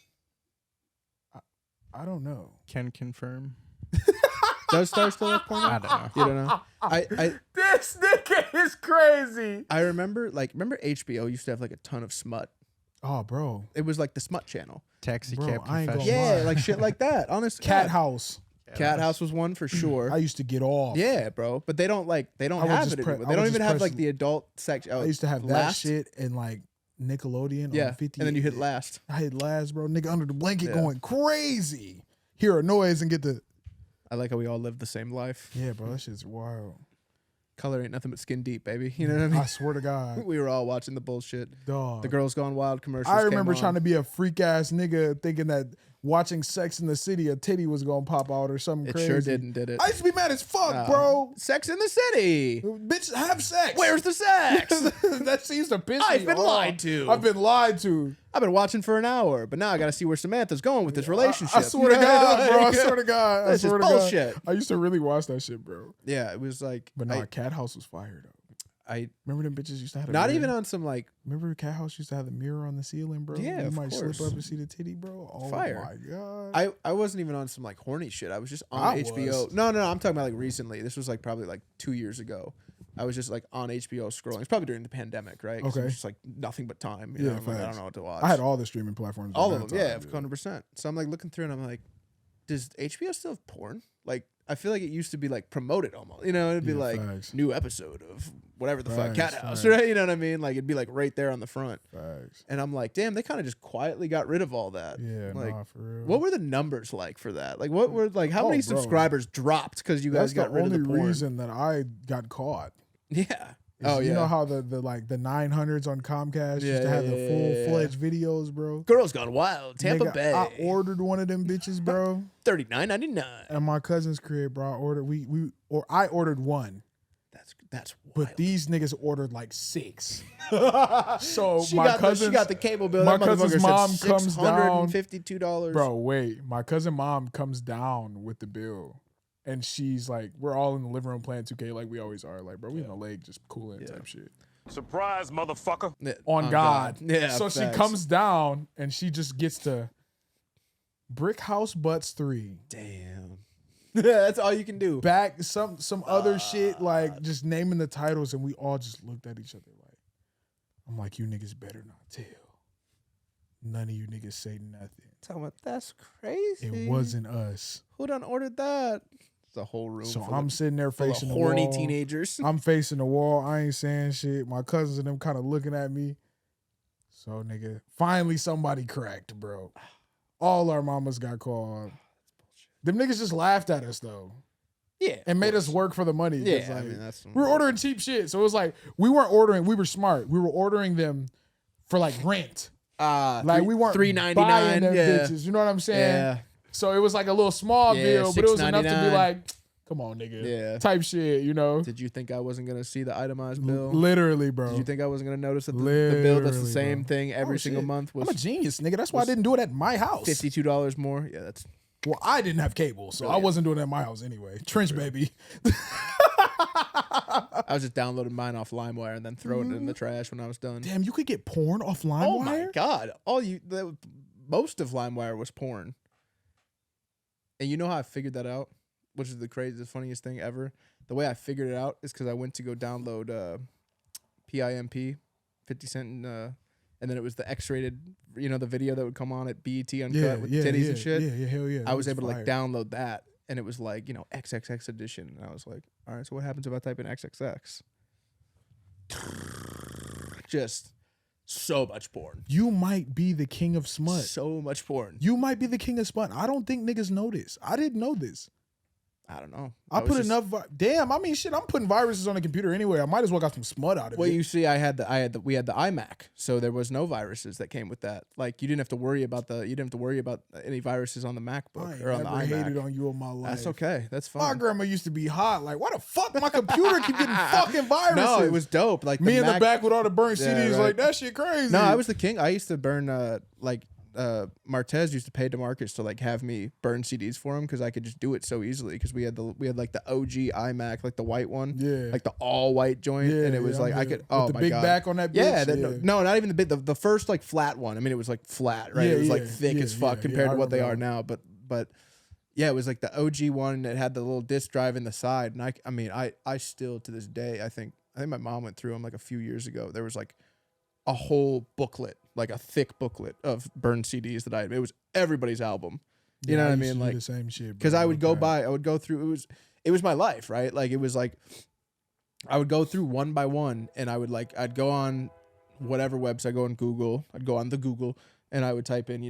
I don't know. Can confirm. Does Stars still have porno? I don't know. You don't know. I This nigga is crazy. I remember HBO used to have like a ton of smut. Oh, bro. It was like the smut channel. Taxi Bro, cab I ain't gonna confession. lie. Yeah, like shit like that. Honest. Cat House. Cat House was one for sure. I used to get off. Yeah, bro. But they don't I would have just it pre- anymore. I They would don't even just have press- like the adult section. I used to have that last. shit and like Nickelodeon Yeah, on 50. and then you hit last. I hit last, bro. Nigga under the blanket Yeah. going crazy. Hear a noise and get the. I like how we all live the same life. Yeah, bro. That shit's wild. Color ain't nothing but skin deep, baby. You know what I mean? I swear to God. We were all watching the bullshit. Dog. The Girls Gone Wild commercials. I remember trying to be a freak ass nigga thinking that watching Sex in the City, a titty was gonna pop out or something It crazy. sure didn't, did it? I used to be mad as fuck, No. bro. Sex in the City. Bitch, have sex. Where's the sex? That seems to piss me I've been off. lied to. I've been lied to. I've been watching for an hour, but now I got to see where Samantha's going with this relationship. I swear to God, bro. I swear to God. I This is swear to bullshit. God. I used to really watch that shit, bro. Yeah, it was like, But nah, Cat House was fire though. I Remember them bitches used to have a not mirror? even on some like Remember Cat House used to have the mirror on the ceiling, bro? Yeah, you of might course. slip up and see the titty, bro. Oh Fire. my God. I wasn't even on some like horny shit. I was just on I HBO. was. No, I'm talking about like recently. This was like probably like 2 years ago. I was just like on HBO scrolling. It's probably during the pandemic, right? 'Cause it Okay. was just like nothing but time. You Yeah, know? I'm like, I facts. don't know what to watch. I had all the streaming platforms. all at of that them. Yeah, time, 100%. So I'm like looking through and I'm like, does HBO still have porn? Like, I feel like it used to be like promoted almost. You know, it'd be Yeah, like facts. new episode of whatever the fuck Facts, Cat House, facts. right? You know what I mean? Like it'd be like right there on the front. Facts. And I'm like, damn, they kind of just quietly got rid of all that. Yeah, Like, nah, for real. what were the numbers like for that? Like, what were like how Oh, many bro. subscribers dropped because you That's guys got the rid of only the porn? reason that I got caught. Yeah. Is Oh you yeah. know how the like the 900s on Comcast Yeah, used to have yeah, the yeah, full fledged videos, bro. Girls Gone Wild, Tampa Nigga, Bay. I ordered one of them bitches, bro. $39.99. At my cousin's crib, bro. I ordered one, That's wild. but these niggas ordered like 6. So she my got cousin, she got the cable bill. my That cousin's motherfucker mom said comes down. $652. bro. Wait, my cousin mom comes down with the bill, and she's like, we're all in the living room playing 2K like we always are. Like, bro, we in the lake just cooling type shit. Surprise, motherfucker. Yeah, On God. Yeah. So she facts. comes down and she just gets to Brick House Butts 3. Damn. That's all you can do. back some other shit, like just naming the titles, and we all just looked at each other like, I'm like, you niggas better not tell. None of you niggas say nothing. Tell me, that's crazy. It wasn't us. Who done ordered that? It's a whole room. So full I'm of, sitting there full of facing the horny wall. teenagers. I'm facing the wall. I ain't saying shit. My cousins and them kind of looking at me. So nigga, finally somebody cracked, bro. All our mamas got called. Them niggas just laughed at us though. Yeah. And made us work for the money. Yeah, Like, I mean, that's we were ordering cheap shit. So it was like, we weren't ordering, we were smart. We were ordering them for like rent. Like we weren't $3.99. buying them Yeah. bitches. You know what I'm saying? Yeah. So it was like a little small Yeah, deal, but it was enough to be $6.99. like, come on, nigga. Yeah. Type shit, you know? Did you think I wasn't gonna see the itemized bill? Literally, bro. Did you think I wasn't gonna notice that the bill that's the Literally, same bro. thing every single shit. month I'm a was genius, nigga. That's why I didn't do it at my house. $52 more? Yeah, that's Well, I didn't have cable, so I Brilliant. wasn't doing it at my house anyway. Trench baby. I was just downloading mine off Limewire and then throwing it in the trash when I was done. Damn, you could get porn off LimeWire? Oh my god! Most of Limewire was porn. And you know how I figured that out, which is the craziest, funniest thing ever. The way I figured it out is because I went to go download PIMP, 50 Cent, and then it was the X-rated, the video that would come on at BET Uncut with titties and shit. Yeah, hell yeah. I was able to fire. download that, and it was like XXX edition, and I was like, all right, so what happens if I type in XXX? Just so much porn. You might be the king of smut. So much porn. You might be the king of smut. I don't think niggas know this. I didn't know this. I don't know. I put enough. Damn, I mean, shit. I'm putting viruses on the computer anyway. I might as well got some smut out of Well, it. you see, we had the iMac, so there was no viruses that came with that. Like you didn't have to worry about any viruses on the MacBook or on the I iMac. hated on you in my life. That's okay. That's My fine. grandma used to be hot. Like, why the fuck my computer keep getting fucking viruses? No, it was dope. Like me in the Mac, back with all the burnt Yeah, CDs. right. Like that shit crazy. No, I was the king. I used to burn Martez used to pay DeMarcus to have me burn CDs for him because I could just do it so easily because we had the OG iMac, like the white one, Yeah. like the all white joint, and it was yeah, like I yeah. could With oh the my big god, back on that bitch? yeah, Yeah. no, not even the big, the first flat one. I mean, it was flat, right? Yeah, It was yeah, thick yeah, as fuck yeah, compared yeah, to I what they are remember. now, but yeah, it was like the OG one that had the little disc drive in the side, and I still to this day I think my mom went through them a few years ago. There was a whole booklet, a thick booklet of burned CDs that it was everybody's album. You know what I mean? The same shit. Because I would go Okay. through, it was my life, right? It was I would go through one by one and I'd go on whatever website, go on Google, I'd go on the Google and I would type in, the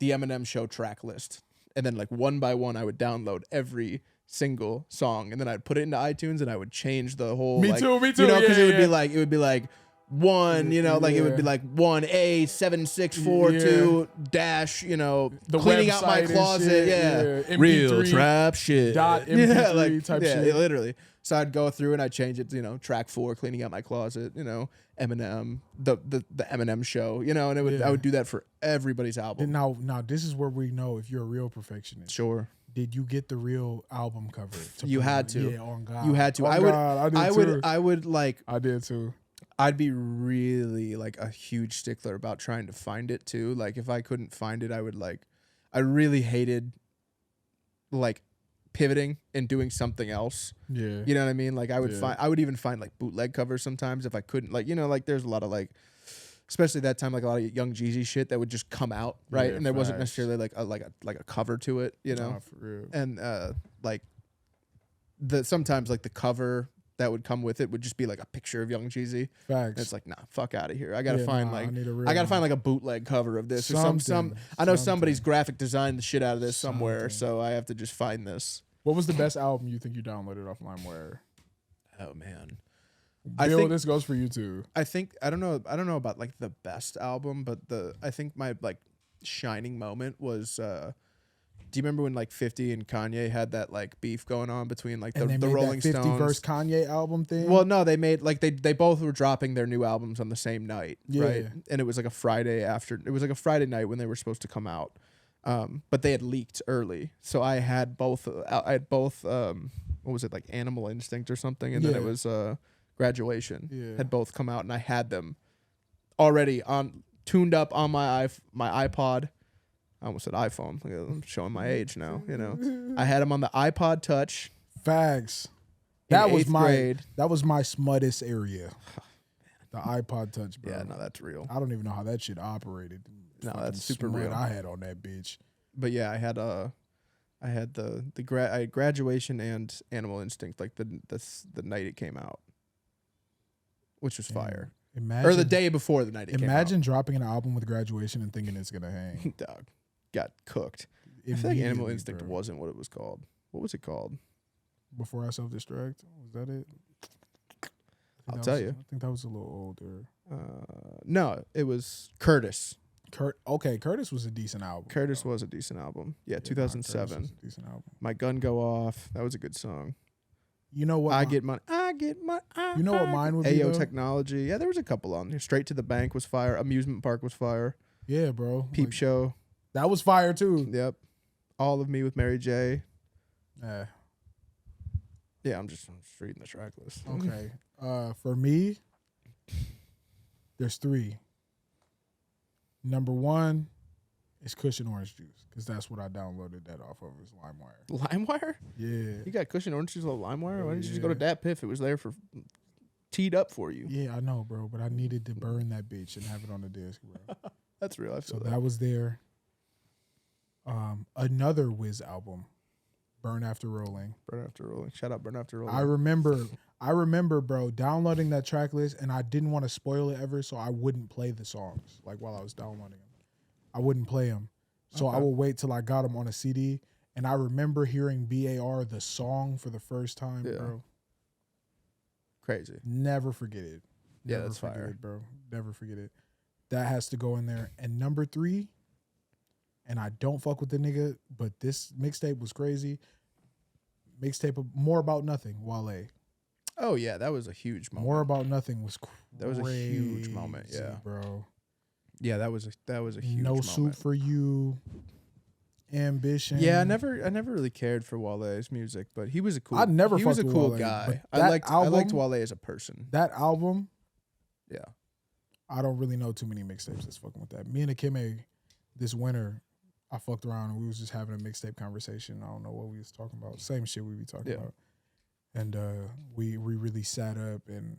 Eminem show track list. And then one by one, I would download every single song and then I'd put it into iTunes and I would change the whole, Me too. because Yeah, it would yeah. be it would be one, it would be 1A7642 dash, cleaning out my website and closet, shit, yeah. MP3 Real trap shit. dot MP3 type yeah, shit. literally. So I'd go through and I'd change it to, track 4, cleaning out my closet, Eminem, the Eminem show, and I Yeah. would do that for everybody's album. Now, this is where we know if you're a real perfectionist. Sure. Did you get the real album cover? You put had on? to. Yeah, on God. You had to. On I would God, I did too. I did too. I'd be really a huge stickler about trying to find it too. If I couldn't find it, I really hated pivoting and doing something else. Yeah. You know what I mean? I would Yeah. I would even find bootleg covers sometimes if I couldn't, there's a lot of especially that time, a lot of Young Jeezy shit that would just come out, right? Yeah, And there wasn't facts. necessarily a cover to it, Nah, for real. And sometimes the cover that would come with it would just be a picture of Young Jeezy. Facts. And it's nah, fuck out of here. I gotta find I need a real I gotta one. find a bootleg cover of this or Something, I know something. somebody's graphic designed the shit out of this somewhere, Something. so I have to just find this. What was the best album you think you downloaded off LimeWire? Oh man. Bill, this goes for you too. I don't know about the best album, but I think my shining moment was do you remember when 50 and Kanye had that beef going on between And they the made Rolling that 50 Stones verse Kanye album thing. Well, no, they made they both were dropping their new albums on the same night, Yeah. right? And it was a Friday after. It was a Friday night when they were supposed to come out, but they had leaked early. So I had both. What was it, Animal Instinct or something? And then it Yeah. was Graduation. Yeah. Had both come out, and I had them already tuned up on my iPod. I almost said iPhone. I'm showing my age now. You know, I had them on the iPod Touch. Facts. In That was 8th my grade. that was my smuttest area. The iPod Touch, bro. Yeah, no, that's real. I don't even know how that shit operated. No, Fucking that's super smut real. I had on that bitch. But yeah, I had I had Graduation and Animal Instinct like the night it came out, which was fire. Imagine, Or the day before the night it Imagine dropping an album with Graduation and thinking it's gonna hang. came out. Dog, got cooked. I feel like Animal Instinct wasn't what it was called. What was it called? Before I Self-Destruct. Was that it? I'll tell you. I think that was a little older. No, it was Curtis. Curtis was a decent album. Curtis was a decent album. Yeah, Curtis 2007. was a decent album. My Gun Go Off. That was a good song. You know what? I Get Money. I Get Money. You know what mine would be, Ayo though? Technology. Yeah, there was a couple on there. Straight to the Bank was fire. Amusement Park was fire. Yeah, bro. Peep Like, Show. that was fire too. Yep. All of Me with Mary J. Yeah, I'm just reading the track list. Okay. For me, there's 3. Number 1 is Cushion Orange Juice because that's what I downloaded that off of is Limewire. LimeWire? Yeah. You got Cushion Orange Juice on LimeWire? Why didn't you just go to Yeah. Dat Piff? It was there for teed up for you. Yeah, I know, bro, but I needed to burn that bitch and have it on the disc, bro. That's real. I feel So that. that was there. Another Wiz album, Burn After Rolling. Burn After Rolling. Shout out Burn After Rolling. I remember, bro, downloading that track list, and I didn't want to spoil it ever, so I wouldn't play the songs like while I was downloading them. I wouldn't play them, so I would wait till I got them on a CD. And I remember hearing BAR the song for the first time, bro. Crazy. Never forget it. Yeah, Never that's forget fire. it, bro. Never forget it. That has to go in there. And number 3, and I don't fuck with the nigga, but this mixtape was crazy. Mixtape of More About Nothing, Wale. Oh yeah, that was a huge moment. More About Nothing was crazy. That was a huge moment, yeah. Bro. Yeah, that was a huge No moment. Soup for You, Ambition. Yeah, I never really cared for Wale's music, but he was a cool. I never he was a fucked with cool Wale, guy. but I that liked album- Wale as a person. That album, Yeah. I don't really know too many mixtapes that's fucking with that. Me and Akime this winter, I fucked around and we was just having a mixtape conversation. I don't know what we was talking about. Same shit we be talking Yeah. about. And we really sat up and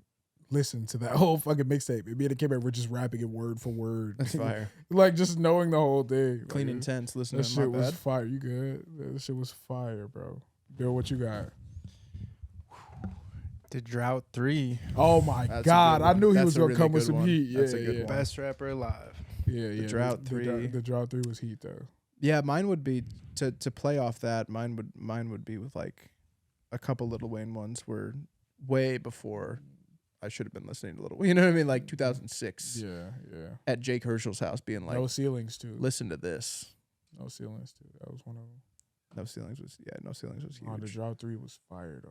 listened to that whole fucking mixtape. And me and Akime were just rapping it word for word. That's fire. Like just knowing the whole thing. Clean Like, Intense. Listen that to shit My was Bad. fire. You good? That shit was fire, bro. Bill, what you got? The Drought 3. Oh my That's a God. good I one. knew he That's was a gonna really come with good some one. heat. Yeah, That's a good yeah. one. Best rapper alive. Yeah, yeah. Drought 3. The Drought 3 was heat though. Yeah, mine would be to play off that. Mine would be with like a couple Lil Wayne ones were way before I should have been listening to Lil Wayne. You know what I mean? Like 2006 Yeah, yeah. at Jake Herschel's house, being like, No Ceilings too. listen to this. No Ceilings too. That was one of them. No Ceilings was No Ceilings was Oh, the huge. Drought 3 was fire though.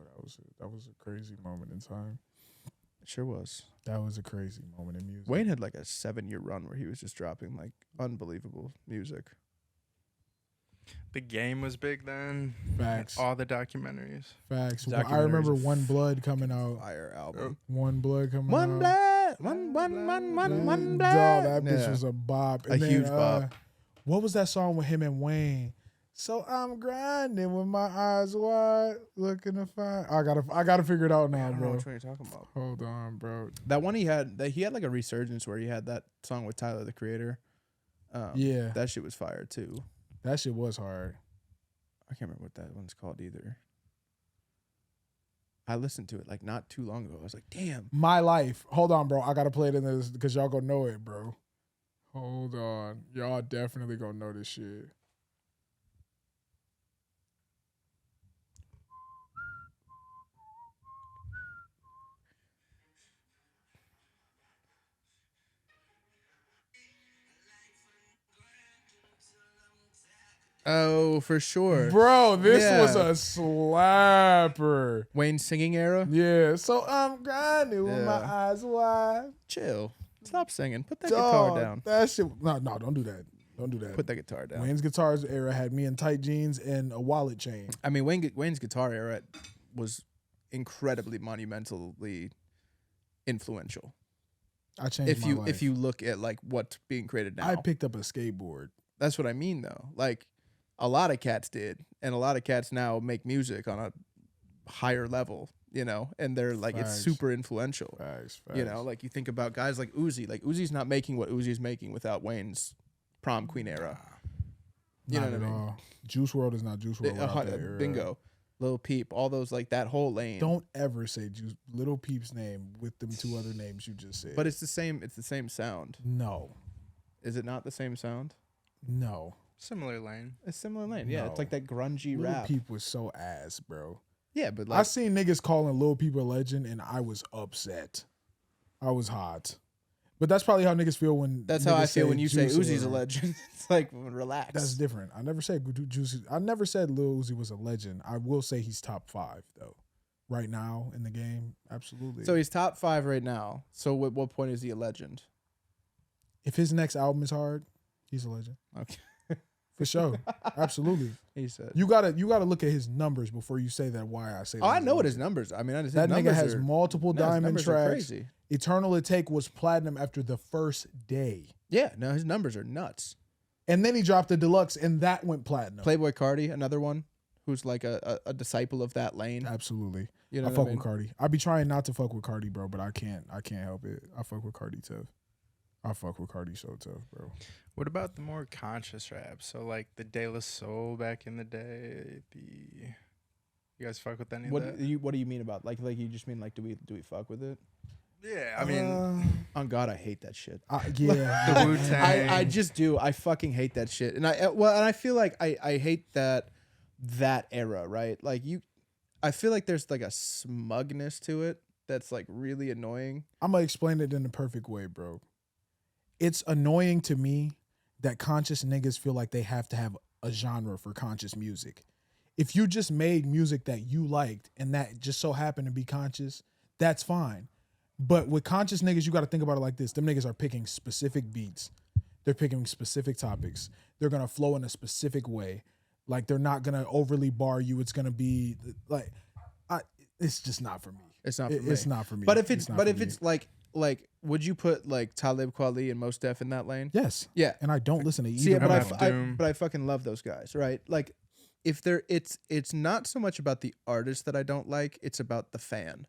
That was a crazy moment in time. It sure was. That was a crazy moment in music. Wayne had like a 7-year run where he was just dropping like unbelievable music. The Game was big then. Facts. All the documentaries. Facts. I Documentaries remember of One Blood coming out. Fire album. One Blood coming One out. blood. One Dog, blood. that bitch Yeah. was a bop. A huge bop. What was that song with him and Wayne? So I'm grinding with my eyes wide, looking to find. I gotta figure it out now, I don't know bro. which one you're talking about. Hold on, bro. That one he had like a resurgence where he had that song with Tyler the Creator. Yeah, That shit was fire too. that shit was hard. I can't remember what that one's called either. I listened to it like not too long ago. I was like, damn. My Life. Hold on, bro. I gotta play it in this because y'all gonna know it, bro. Hold on. Y'all definitely gonna know this shit. Oh, for sure. Bro, this Yeah. was a slapper. Wayne's singing era. Yeah, so I'm grinding with my Yeah. eyes wide. Chill. Stop singing. Put that guitar Dog, down. That shit. No, don't do that. Don't do that. Put that guitar down. Wayne's Guitars era had me in tight jeans and a wallet chain. I mean, Wayne's guitar era was incredibly monumentally influential. I changed my life. If you look at like what's being created now. I picked up a skateboard That's what I mean, though. Like, a lot of cats did, and a lot of cats now make music on a higher level, you know, and they're like, it's Facts. super influential. Facts. You know, like you think about guys like Uzi. Like Uzi's not making what Uzi's making without Wayne's prom queen era. You Not know at what I mean? all. Juice World is not Juice World. without that era. Bingo, Lil Peep, all those like that whole lane. Don't ever say Juice Little Peep's name with them two other names you just said. But it's the same. It's the same sound. no, Is it not the same sound? no. Similar lane. It's similar lane. Yeah, No. it's like that grungy Lil rap. Peep was so ass, bro. Yeah, but I like, seen niggas calling Lil Peep a legend, and I was upset. I was hot. But that's probably how niggas feel when. that's how I niggas feel when you say Juice Uzi's a or- legend. It's like, relax. That's different. I never said Juicy. I never said Lil Uzi was a legend. I will say he's top 5 though. Right now in the game, absolutely. So he's top 5 right now. So at what point is he a legend? If his next album is hard, he's a legend Okay, for sure. Absolutely. he said. You gotta look at his numbers before you say that. Why I say Oh, that I he's a know what his legend. numbers. I mean, his That nigga numbers has are, multiple no, his diamond numbers are tracks. crazy. Eternal It Take was platinum after the first day, Yeah, no, his numbers are nuts. and then he dropped the deluxe, and that went platinum. Playboy Cardi, another one who's like a disciple of that lane. Absolutely. You know I what fuck I mean? with Cardi. I be trying not to fuck with Cardi, bro, but I can't help it. I fuck with Cardi tough. I fuck with Cardi so tough, bro. What about the more conscious rap? So like the De La Soul back in the day. You guys fuck with any of that? What do you mean about like you just mean like do we fuck with it? Yeah, I mean On God, I hate that shit. Yeah. the Wu-Tang. I just do. I fucking hate that shit. And I feel like I hate that era, right? Like I feel like there's like a smugness to it that's like really annoying. I'm gonna explain it in the perfect way, bro. It's annoying to me that conscious niggas feel like they have to have a genre for conscious music. If you just made music that you liked and that just so happened to be conscious, that's fine. But with conscious niggas, you got to think about it like this. Them niggas are picking specific beats. They're picking specific topics. They're going to flow in a specific way. Like, they're not going to overly bar you. It's going to be like, it's just not for me. It's not for me. It's not for me. But if it's not but for if me. it's like would you put like Talib Kweli and Mos Def in that lane? Yes. Yeah. And I don't listen to either. See, but of them. Doom. but I fucking love those guys, right? Like, if they're it's not so much about the artist that I don't like; it's about the fan.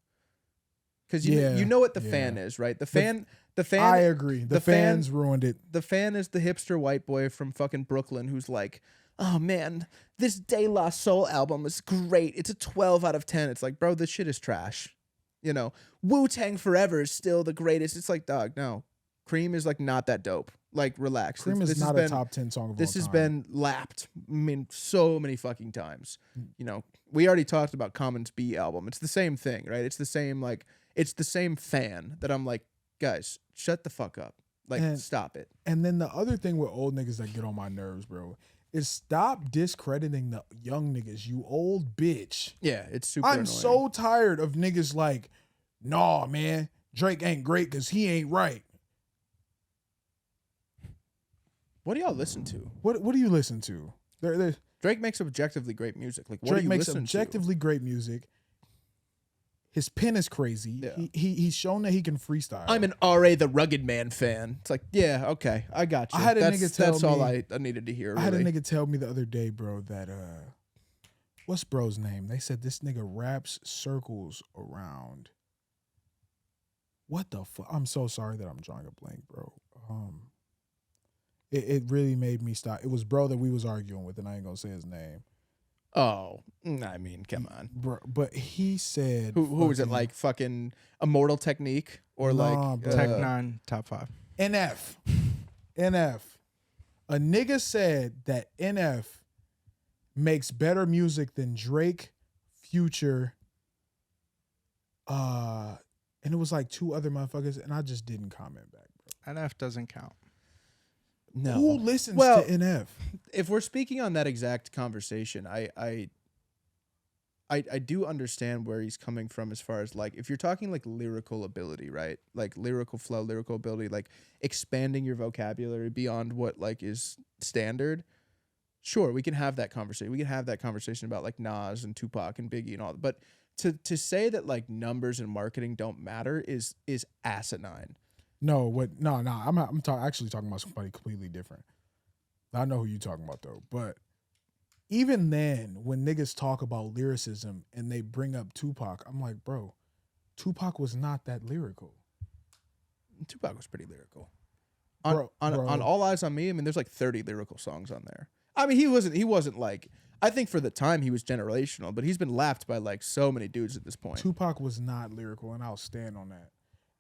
Because you know what the fan is, right? The fan. I agree. The fans ruined it. The fan is the hipster white boy from fucking Brooklyn who's like, "Oh man, this De La Soul album is great. It's a 12 out of 10." It's like, bro, this shit is trash. You know, Wu-Tang Forever is still the greatest. It's like, dog, no. Cream is like not that dope. Like, relax. Cream is not a top 10 song of This all has time. been lapped, I mean, so many fucking times. You know, we already talked about Common's B album. It's the same thing, right? It's the same, like, it's the same fan that I'm like, guys, shut the fuck up. Like, stop it. And then the other thing with old niggas that get on my nerves, bro, is stop discrediting the young niggas, you old bitch. Yeah, it's super I'm annoying. so tired of niggas like, nah, man, Drake ain't great because he ain't right. What do y'all listen to? What do you listen to? Drake makes objectively great music. Like, what Drake do you makes listen objectively great music. His pen is crazy. Yeah. He's shown that he can freestyle. to? I'm an R.A. the Rugged Man fan. It's like, yeah, okay, I got you. I had a nigga tell that's all me- I needed to hear. I had a really. nigga tell me the other day, bro, that what's bro's name? They said this nigga raps circles around. What the fuck? I'm so sorry that I'm drawing a blank, bro. It really made me stop. It was bro that we was arguing with, and I ain't gonna say his name. Oh, I mean, come on. Bro, but he said Who was it? fucking Like fucking Immortal Technique or Nah, like bro. Tech 9 top 5. NF. NF. A nigga said that NF makes better music than Drake, Future, and it was like 2 other motherfuckers, and I just didn't comment back, bro. NF doesn't count. No. Who listens Well, to NF? If we're speaking on that exact conversation, I do understand where he's coming from as far as like if you're talking like lyrical ability, right? Like lyrical flow, lyrical ability, like expanding your vocabulary beyond what like is standard. Sure, we can have that conversation. We can have that conversation about like Nas and Tupac and Biggie and all that. But to say that like numbers and marketing don't matter is asinine. No, what? No. I'm actually talking about somebody completely different. I know who you talking about though, but even then, when niggas talk about lyricism and they bring up Tupac, I'm like, bro, Tupac was not that lyrical. Tupac was pretty lyrical. Bro. On All Eyes on Me, I mean, there's like 30 lyrical songs on there. I mean, he wasn't like, I think for the time he was generational, but he's been lapped by like so many dudes at this point. Tupac was not lyrical, and I'll stand on that.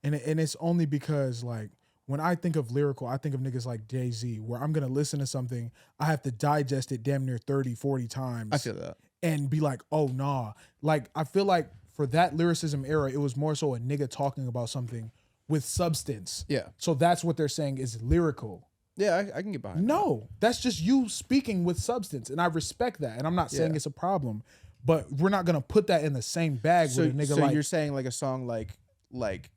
And it's only because like when I think of lyrical, I think of niggas like Jay-Z, where I'm gonna listen to something, I have to digest it damn near 30, 40 times. I feel that. And be like, oh nah. Like I feel like for that lyricism era, it was more so a nigga talking about something with substance. Yeah. So that's what they're saying is lyrical. Yeah, I can get behind that. No, that's just you speaking with substance, and I respect that. And I'm not saying it's a problem, but we're not gonna put that in the same bag with a nigga so like. you're saying like a song like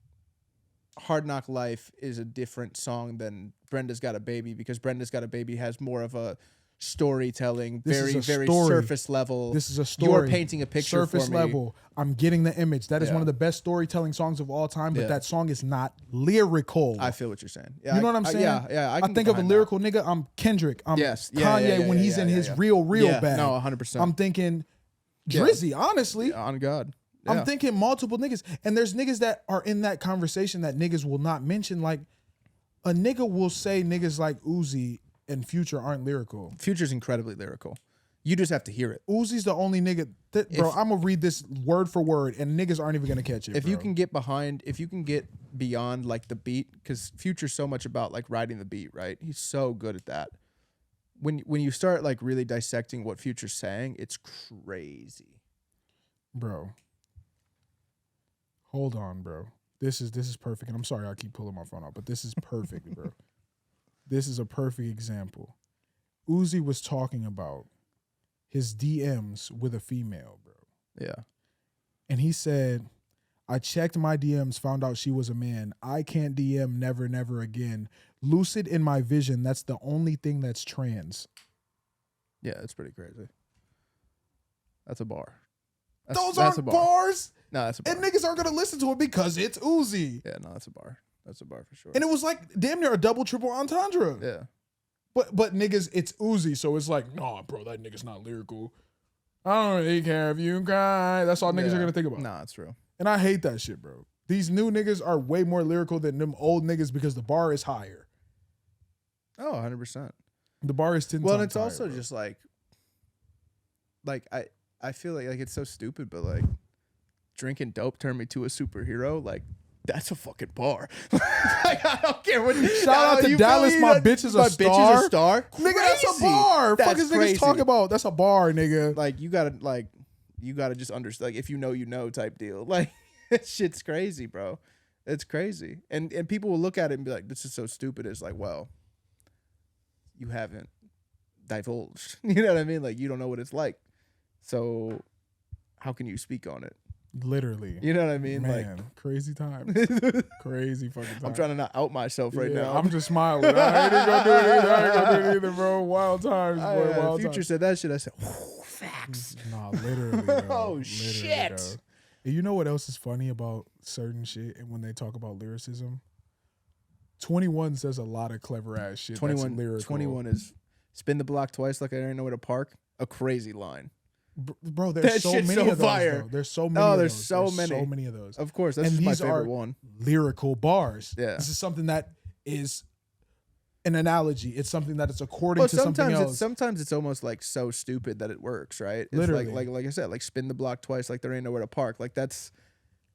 Hard Knock Life is a different song than Brenda's Got a Baby, because Brenda's Got a Baby has more of a storytelling, very story. surface level. This is a story. You're painting a picture surface for me. level. I'm getting the image. That is Yeah. one of the best storytelling songs of all time, but Yeah. that song is not lyrical. I feel what you're saying. Yeah, You know what I'm saying? Yeah. I can think get of a behind lyrical nigga. I'm Kendrick. I'm Yes. Yeah, Kanye when he's in his real Yeah, bag. no, 100%. I'm thinking Yeah. Drizzy, honestly. that. On God. Yeah. I'm thinking multiple niggas. And there's niggas that are in that conversation that niggas will not mention. Like, a nigga will say niggas like Uzi and Future aren't lyrical. Future's incredibly lyrical. You just have to hear it. Uzi's the only nigga that, bro, I'm gonna read this word for word and niggas aren't even gonna catch it. If bro. you can get beyond like the beat, because Future's so much about like riding the beat, right? He's so good at that. When you start like really dissecting what Future's saying, it's crazy. Bro. Hold on, bro. This is perfect. And I'm sorry I keep pulling my phone out, but this is perfect, bro. This is a perfect example. Uzi was talking about his DMs with a female, bro. Yeah. And he said, I checked my DMs, found out she was a man. I can't DM never, never again. Lucid in my vision, that's the only thing that's trans. Yeah, it's pretty crazy. That's a bar. Those that's aren't bars. No, that's a bar. And niggas aren't going to listen to it because it's Uzi. Yeah, no, that's a bar. That's a bar for sure. And it was like damn near a double, triple entendre. Yeah. But niggas, it's Uzi, so it's like, nah, bro, that nigga's not lyrical. I don't really care if you cry. That's all niggas are gonna think about. Nah, it's true. And I hate that shit, bro. These new niggas are way more lyrical than them old niggas because the bar is higher. Oh, 100%. The bar is 10 Well, and times it's also higher, just like I feel like it's so stupid, but like drinking dope turned me to a superhero. Like that's a fucking bar. Like I don't care what. Shout out to Dallas, my bitch is a star. Bitch is a star. Nigga, that's a Crazy. bar. That's Fuck is crazy. niggas talking about? That's a bar, nigga. Like you gotta just understand. Like if you know type deal. Like shit's crazy, bro. It's crazy, and people will look at it and be like, "This is so stupid." It's like, well, you haven't divulged. You know what I mean? Like you don't know what it's like. So how can you speak on it? Literally. You know what I mean? Man, crazy time. Crazy fucking time. I'm trying to not out myself right now. I'm just smiling. I ain't gonna do it either. I ain't gonna do it either, bro. Wild times, boy. Wild Future times. said that shit. I said, facts. Nah, literally. Bro. Oh, Literally, shit. bro. And you know what else is funny about certain shit and when they talk about lyricism? 21 says a lot of clever ass shit. 21, that's lyrical. 21 is spin the block twice like I didn't know where to park. A crazy line. Bro, there's That so shit's many so of those. fire. Though. There's so many. Oh, of there's those. so There's many. So many of those. Of course, that's And just my these favorite are one. lyrical bars. Yeah. This is something that is an analogy. It's something that is according Well, to something else. sometimes it's almost like so stupid that it works, right? It's Literally. like I said, like spin the block twice like there ain't nowhere to park. Like that's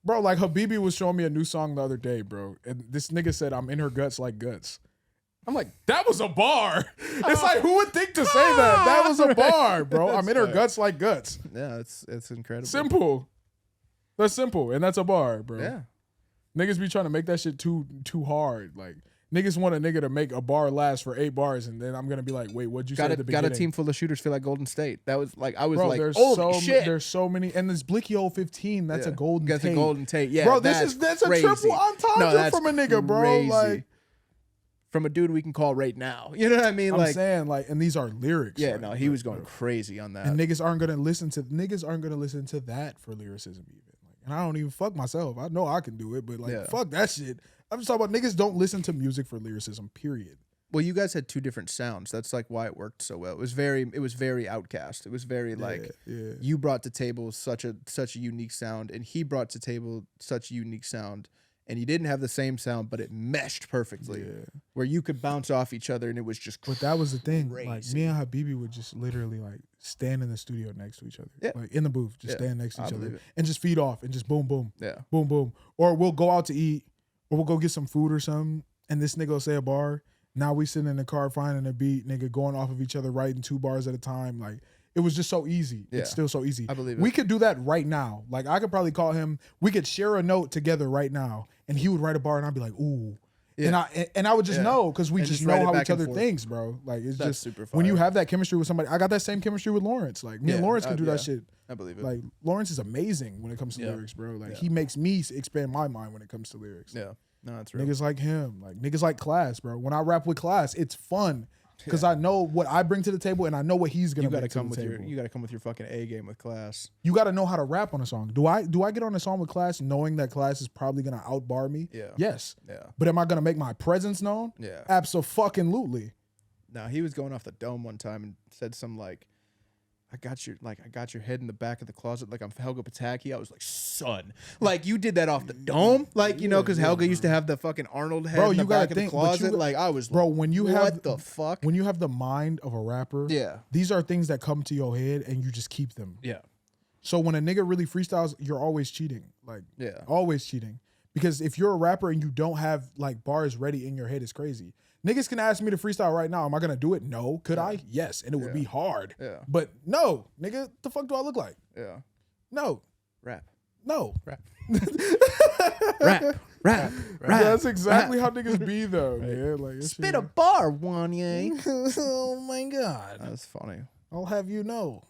Bro, like Habibi was showing me a new song the other day, bro. And this nigga said, I'm in her guts like guts. I'm like, that was a bar. It's like, who would think to say that? That was a bar, bro. I'm in her guts like guts. yeah, it's incredible. Simple. That's simple. And that's a bar, bro. Yeah. Niggas be trying to make that shit too hard. Like, niggas want a nigga to make a bar last for 8 bars, and then I'm gonna be like, wait, what'd you say at the beginning? Got a team full of shooters feel like Golden State. That was like I was Bro, like, there's holy shit. There's so many, and this Blicky old 15. That's a golden. That's Tate. a Golden Tate. Yeah, bro. That's crazy. a triple entendre from a nigga, bro. Crazy. Like from a dude we can call right now. You know what I mean? I'm like saying, like, and these are lyrics. yeah, like, no, he was going crazy on that. and niggas aren't gonna listen to that for lyricism even. Like, and I don't even fuck myself. I know I can do it, but like, Yeah. fuck that shit. I'm just talking about niggas don't listen to music for lyricism. Period. Well, you guys had two different sounds. That's like why it worked so well. It was very Outcast. It was very like you brought to table such a unique sound, and he brought to table such a unique sound, and you didn't have the same sound, but it meshed perfectly. Yeah. Where you could bounce off each other, and it was just. But that was the thing. Like crazy. me and Habibi would just literally like stand in the studio next to each other. Yeah. Like in the booth, just stand next to I each believe other it. and just feed off and just boom, boom, Yeah. boom, boom. Or we'll go out to eat, or we'll go get some food or something, and this nigga will say a bar. Now we sitting in the car finding a beat, nigga, going off of each other, writing 2 bars at a time. Like, it was just so easy. Yeah. It's still so easy. I believe it. We could do that right now. Like, I could probably call him. We could share a note together right now, and he would write a bar, and I'd be like, ooh. Yeah. And I would just Yeah. know, because we And just just know write it how back each and other forth. thinks, bro. Like, it's That's just super when you fire. have that chemistry with somebody. I got that same chemistry with Lawrence. Like, me and Lawrence can do that shit. I believe it. Like, Lawrence is amazing when it comes to Yeah. lyrics, bro. Like, Yeah. he makes me expand my mind when it comes to lyrics. Yeah. No, that's real. Niggas like him, like niggas like Class, bro. When I rap with Class, it's fun because I know what I bring to the table and I know what he's gonna You gotta bring to come the with table. your. You gotta come with your fucking A game with Class. You got to know how to rap on a song. Do I get on a song with Class knowing that Class is probably gonna outbar me? Yeah. Yes. Yeah. But am I gonna make my presence known? Yeah. Absolutely. Now he was going off the dome one time and said some like, I got your head in the back of the closet like I'm Helga Pataki. I was like, son, like you did that off the dome, like you know, because Helga used to have the fucking Arnold head Bro, in the you gotta back of the think, but you closet. got- Like I was, Bro, like, when you what have the fuck? when you have the mind of a rapper, Yeah. these are things that come to your head and you just keep them. Yeah. So when a nigga really freestyles, you're always cheating. Like, Yeah. always cheating. Because if you're a rapper and you don't have like bars ready in your head, it's crazy. Niggas can ask me to freestyle right now. Am I gonna do it? No. Could I? Yes. And it would be hard. Yeah. But no, nigga, the fuck do I look like? Yeah. No. Rap. No. Rap. Rap. That's exactly how niggas be though, man. Like, it's Spit a bar, Wanye. Oh my God. That's funny. I'll have you know.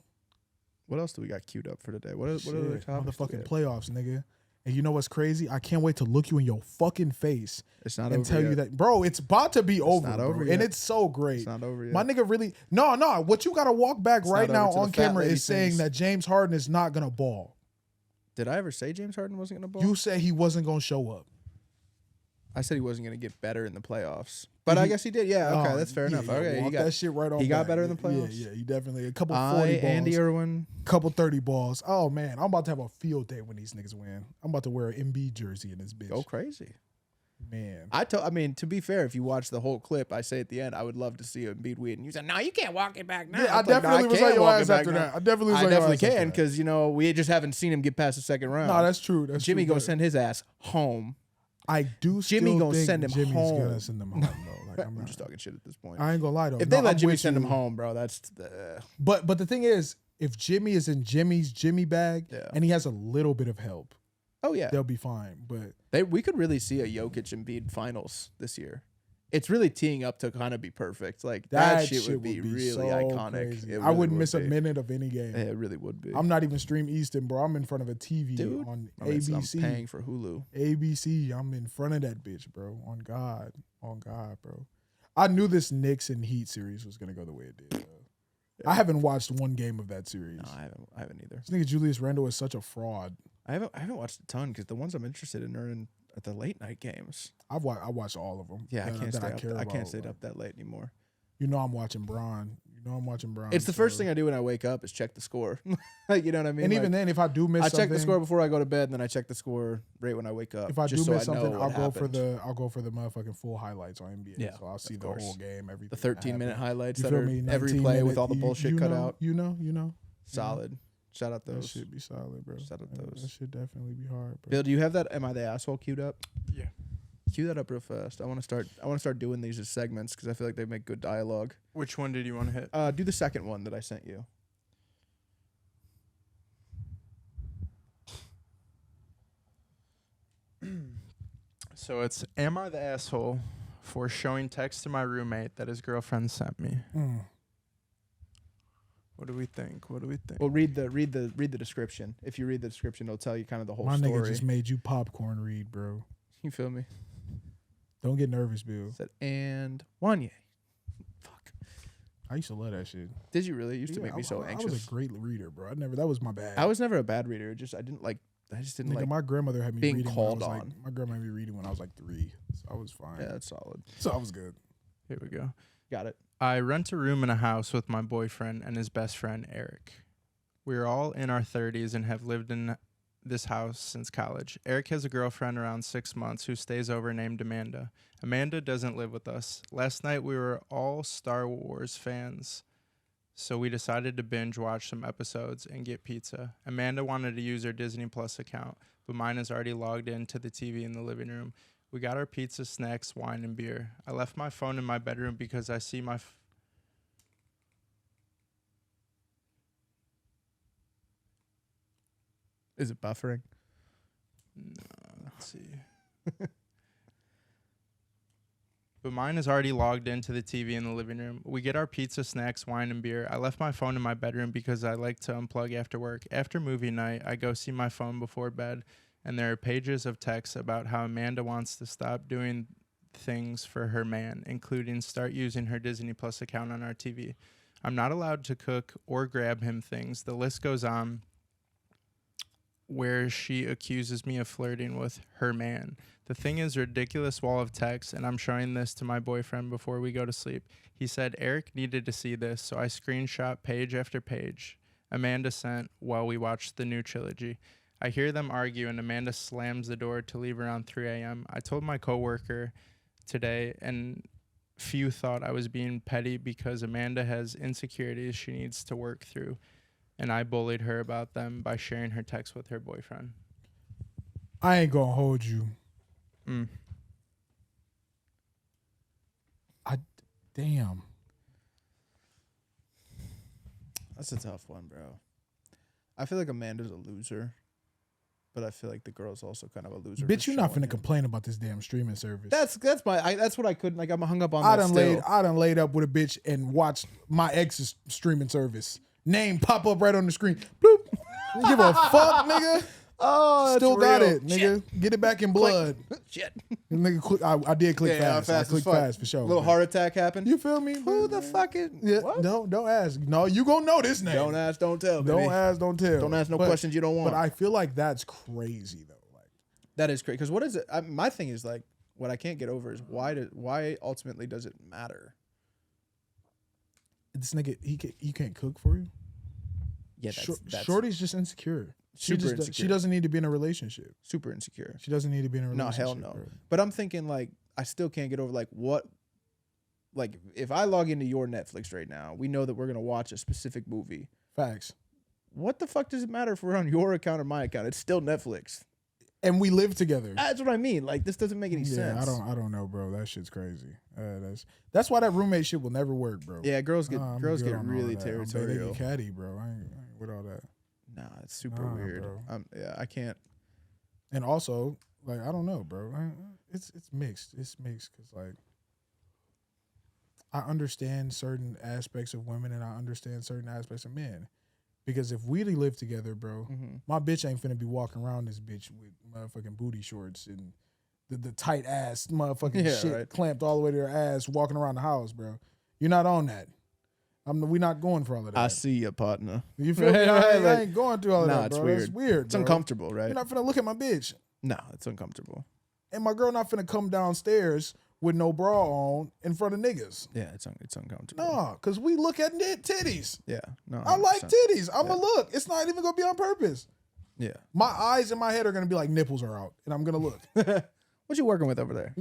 What else do we got queued up for today? What other Shit, topics? do we motherfucking have? playoffs, nigga. And you know what's crazy? I can't wait to look you in your fucking face It's not and over tell you yet. that, bro, it's about to be over, not bro. over And yet. it's so great. It's not over yet. My nigga really, no. What you got to walk back It's right not now over till on the fat camera lady is saying sings. that James Harden is not gonna ball. Did I ever say James Harden wasn't gonna ball? You said he wasn't gonna show up. I said he wasn't gonna get better in the playoffs, but I guess he did. Yeah, okay, Oh, that's fair yeah, enough. yeah, Okay, he walk got that shit right on. he got back. better in the Yeah, playoffs? Yeah, he definitely a couple 40 balls, Andy Irwin. couple 30 balls. Oh man, I'm about to have a field day when these niggas win. I'm about to wear an MB jersey in this bitch. Go crazy. Man, I mean, to be fair, if you watch the whole clip, I say at the end, I would love to see Embiid win. You said, no, you can't walk it back now. yeah, I was like, definitely "No, was can like your walk it ass back after now." that. I definitely was I like your definitely ass after can that. because we just haven't seen him get past the second round. No, that's true. That's Jimmy true, gonna but send his ass home. I do. Jimmy still gonna think send him Jimmy's home. Gonna send him home though. Like, I'm just talking shit at this point. I ain't gonna lie though. If they No, let I'm Jimmy with send him you. home, bro, that's the. But the thing is, if Jimmy is in Jimmy's Jimmy bag Yeah. and he has a little bit of help, Oh yeah, they'll be fine. But we could really see a Jokic Embiid finals this year. It's really teeing up to kind of be perfect. Like that shit would be really so iconic. crazy. It I really wouldn't would miss a be. minute of any game. Yeah, it really would be. I'm not even stream Easton, bro. I'm in front of a TV Dude, on I mean, ABC. I'm paying for Hulu. ABC. I'm in front of that bitch, bro. On God, bro. I knew this Knicks and Heat series was gonna go the way it did. I haven't watched one game of that series. No, I haven't either. This nigga Julius Randle is such a fraud. I haven't watched a ton because the ones I'm interested in are in at the late night games. I watched all of them. Yeah, I can't stay up. I can't stay about. up that late anymore. You know I'm watching Bron. It's the first thing I do when I wake up is check the score. Like, you know what I mean? And Like, even then, if I do miss I something, check the score before I go to bed, and then I check the score right when I wake up. if I just do so miss I know something, what I'll happened. go for the motherfucking full highlights on NBA. Yeah, So I'll see of the course. whole game, everything. The 13-minute highlights You that feel are me? every 19 play with minute- all the bullshit you cut know, out. You know. Solid. Shout out That those. should be solid, bro. Shout out Yeah, those. That should definitely be hard, bro. Bill, do you have that? Am I the asshole queued up? Yeah. Cue that up real fast. I want to start doing these as segments because I feel like they make good dialogue. Which one did you want to hit? Do the second one that I sent you. So it's, am I the asshole for showing text to my roommate that his girlfriend sent me? Mm. What do we think? Well, read the description. If you read the description, it'll tell you kind of the whole My story. nigga just made you popcorn read, bro. You feel me? Don't get nervous, Bill. Said and Wanye. Fuck. I used to love that shit. Did you really? It used to Yeah, make me so I anxious. was a great reader, bro. That was my bad. I was never a bad reader. I just didn't Nigga, like. my grandmother had me being reading called when I was on. my grandma had me reading when I was like 3. So I was fine. Yeah, that's solid. So I was good. Here we go. Got it. I rent a room in a house with my boyfriend and his best friend, Eric. We are all in our 30s and have lived in this house since college. Eric has a girlfriend around 6 months who stays over named Amanda. Amanda doesn't live with us. Last night we were all Star Wars fans, so we decided to binge watch some episodes and get pizza. Amanda wanted to use her Disney Plus account, but mine is already logged into the TV in the living room. We got our pizza, snacks, wine, and beer. I left my phone in my bedroom because I see my... Is it buffering? No, let's see. But mine is already logged into the TV in the living room. We get our pizza, snacks, wine, and beer. I left my phone in my bedroom because I like to unplug after work. After movie night, I go see my phone before bed, and there are pages of texts about how Amanda wants to stop doing things for her man, including start using her Disney Plus account on our TV. I'm not allowed to cook or grab him things. The list goes on, where she accuses me of flirting with her man. The thing is a ridiculous wall of text, and I'm showing this to my boyfriend before we go to sleep. He said Eric needed to see this, so I screenshot page after page Amanda sent while we watched the new trilogy. I hear them argue, and Amanda slams the door to leave around 3 a.m. I told my coworker today, and few thought I was being petty because Amanda has insecurities she needs to work through, and I bullied her about them by sharing her text with her boyfriend. I ain't gonna hold you. Damn. That's a tough one, bro. I feel like Amanda's a loser, but I feel like the girl's also kind of a loser. Bitch, you're not finna complain about this damn streaming service. That's what I couldn't, like, I'm hung up on I that done laid up with a bitch and watched my ex's streaming service. Name pop up right on the screen. Bloop. You give a fuck, nigga. Oh, that's Still got real. it, nigga. Shit. Get it back in blood. Shit. Nigga, I did click fast. I clicked fast for sure. Little heart attack happened. You feel me? Who the fuck is? Yeah, What? don't ask. No, you gonna know this name. Don't ask, don't tell. Baby. Don't ask, don't tell. Don't ask no questions you don't want. But I feel like that's crazy though. Like that is crazy. Because what is it? My thing is, like, what I can't get over is why ultimately does it matter? this nigga, he can't cook for you. Yeah, that's Shorty's just insecure. insecure. She doesn't need to be in a relationship. Super insecure. She doesn't need to be in a No, relationship. hell no. Bro. But I'm thinking, like, I still can't get over, like, what, like, if I log into your Netflix right now, we know that we're gonna watch a specific movie. Facts. What the fuck does it matter if we're on your account or my account? It's still Netflix. And we live together. That's what I mean. Like, this doesn't make any sense. I don't know, bro. That shit's crazy. That's why that roommate shit will never work, bro. Yeah, girls get I'm girls good get on all really that. They territorial. get catty, bro. I ain't with all that. Nah, it's super Nah, weird. bro. Yeah, I can't. And also, like, I don't know, bro. It's mixed. It's mixed because, like, I understand certain aspects of women and I understand certain aspects of men. Because if we live together, bro, my bitch ain't finna be walking around this bitch with motherfucking booty shorts and the tight ass motherfucking shit clamped all the way to her ass walking around the house, bro. You're not on that. We not going for all of that. I see you, partner. You feel me? I ain't going through all of that, it's bro. weird. That's weird, It's bro. uncomfortable, right? You're not finna look at my bitch. No, it's uncomfortable. And my girl not finna come downstairs with no bra on in front of niggas. Yeah, it's uncomfortable. Nah, because we look at titties. Yeah, no. I like 100%. titties. I'm going to look. It's not even going to be on purpose. Yeah. My eyes in my head are going to be like nipples are out, and I'm going to look. What you working with over there?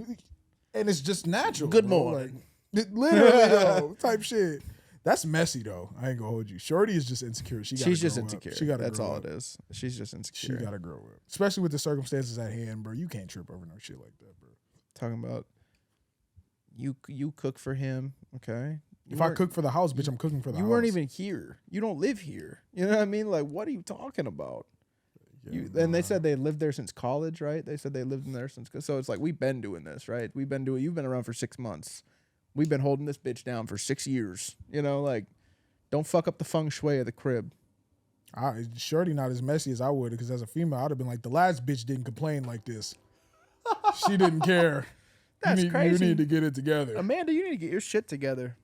And it's just natural. Good bro. morning. Like, literally, yo, type shit. That's messy, though. I ain't going to hold you. Shorty is just insecure. She's just insecure. She gotta That's grow all up. it is. She's just insecure. She got to grow up. Especially with the circumstances at hand, bro. You can't trip over no shit like that, bro. Talking about you cook for him, okay? If I cook for the house, bitch, I'm cooking for the house. You weren't even here. You don't live here. You know what I mean? Like, what are you talking about? Yeah, And they said they lived there since college, right? They said they lived in there since. So it's like, we've been doing this, right? You've been around for 6 months. We've been holding this bitch down for 6 years. You know, like, don't fuck up the feng shui of the crib. Shorty not as messy as I would, because as a female, I'd have been like, the last bitch didn't complain like this. She didn't care. That's crazy. You need to get it together. Amanda, you need to get your shit together.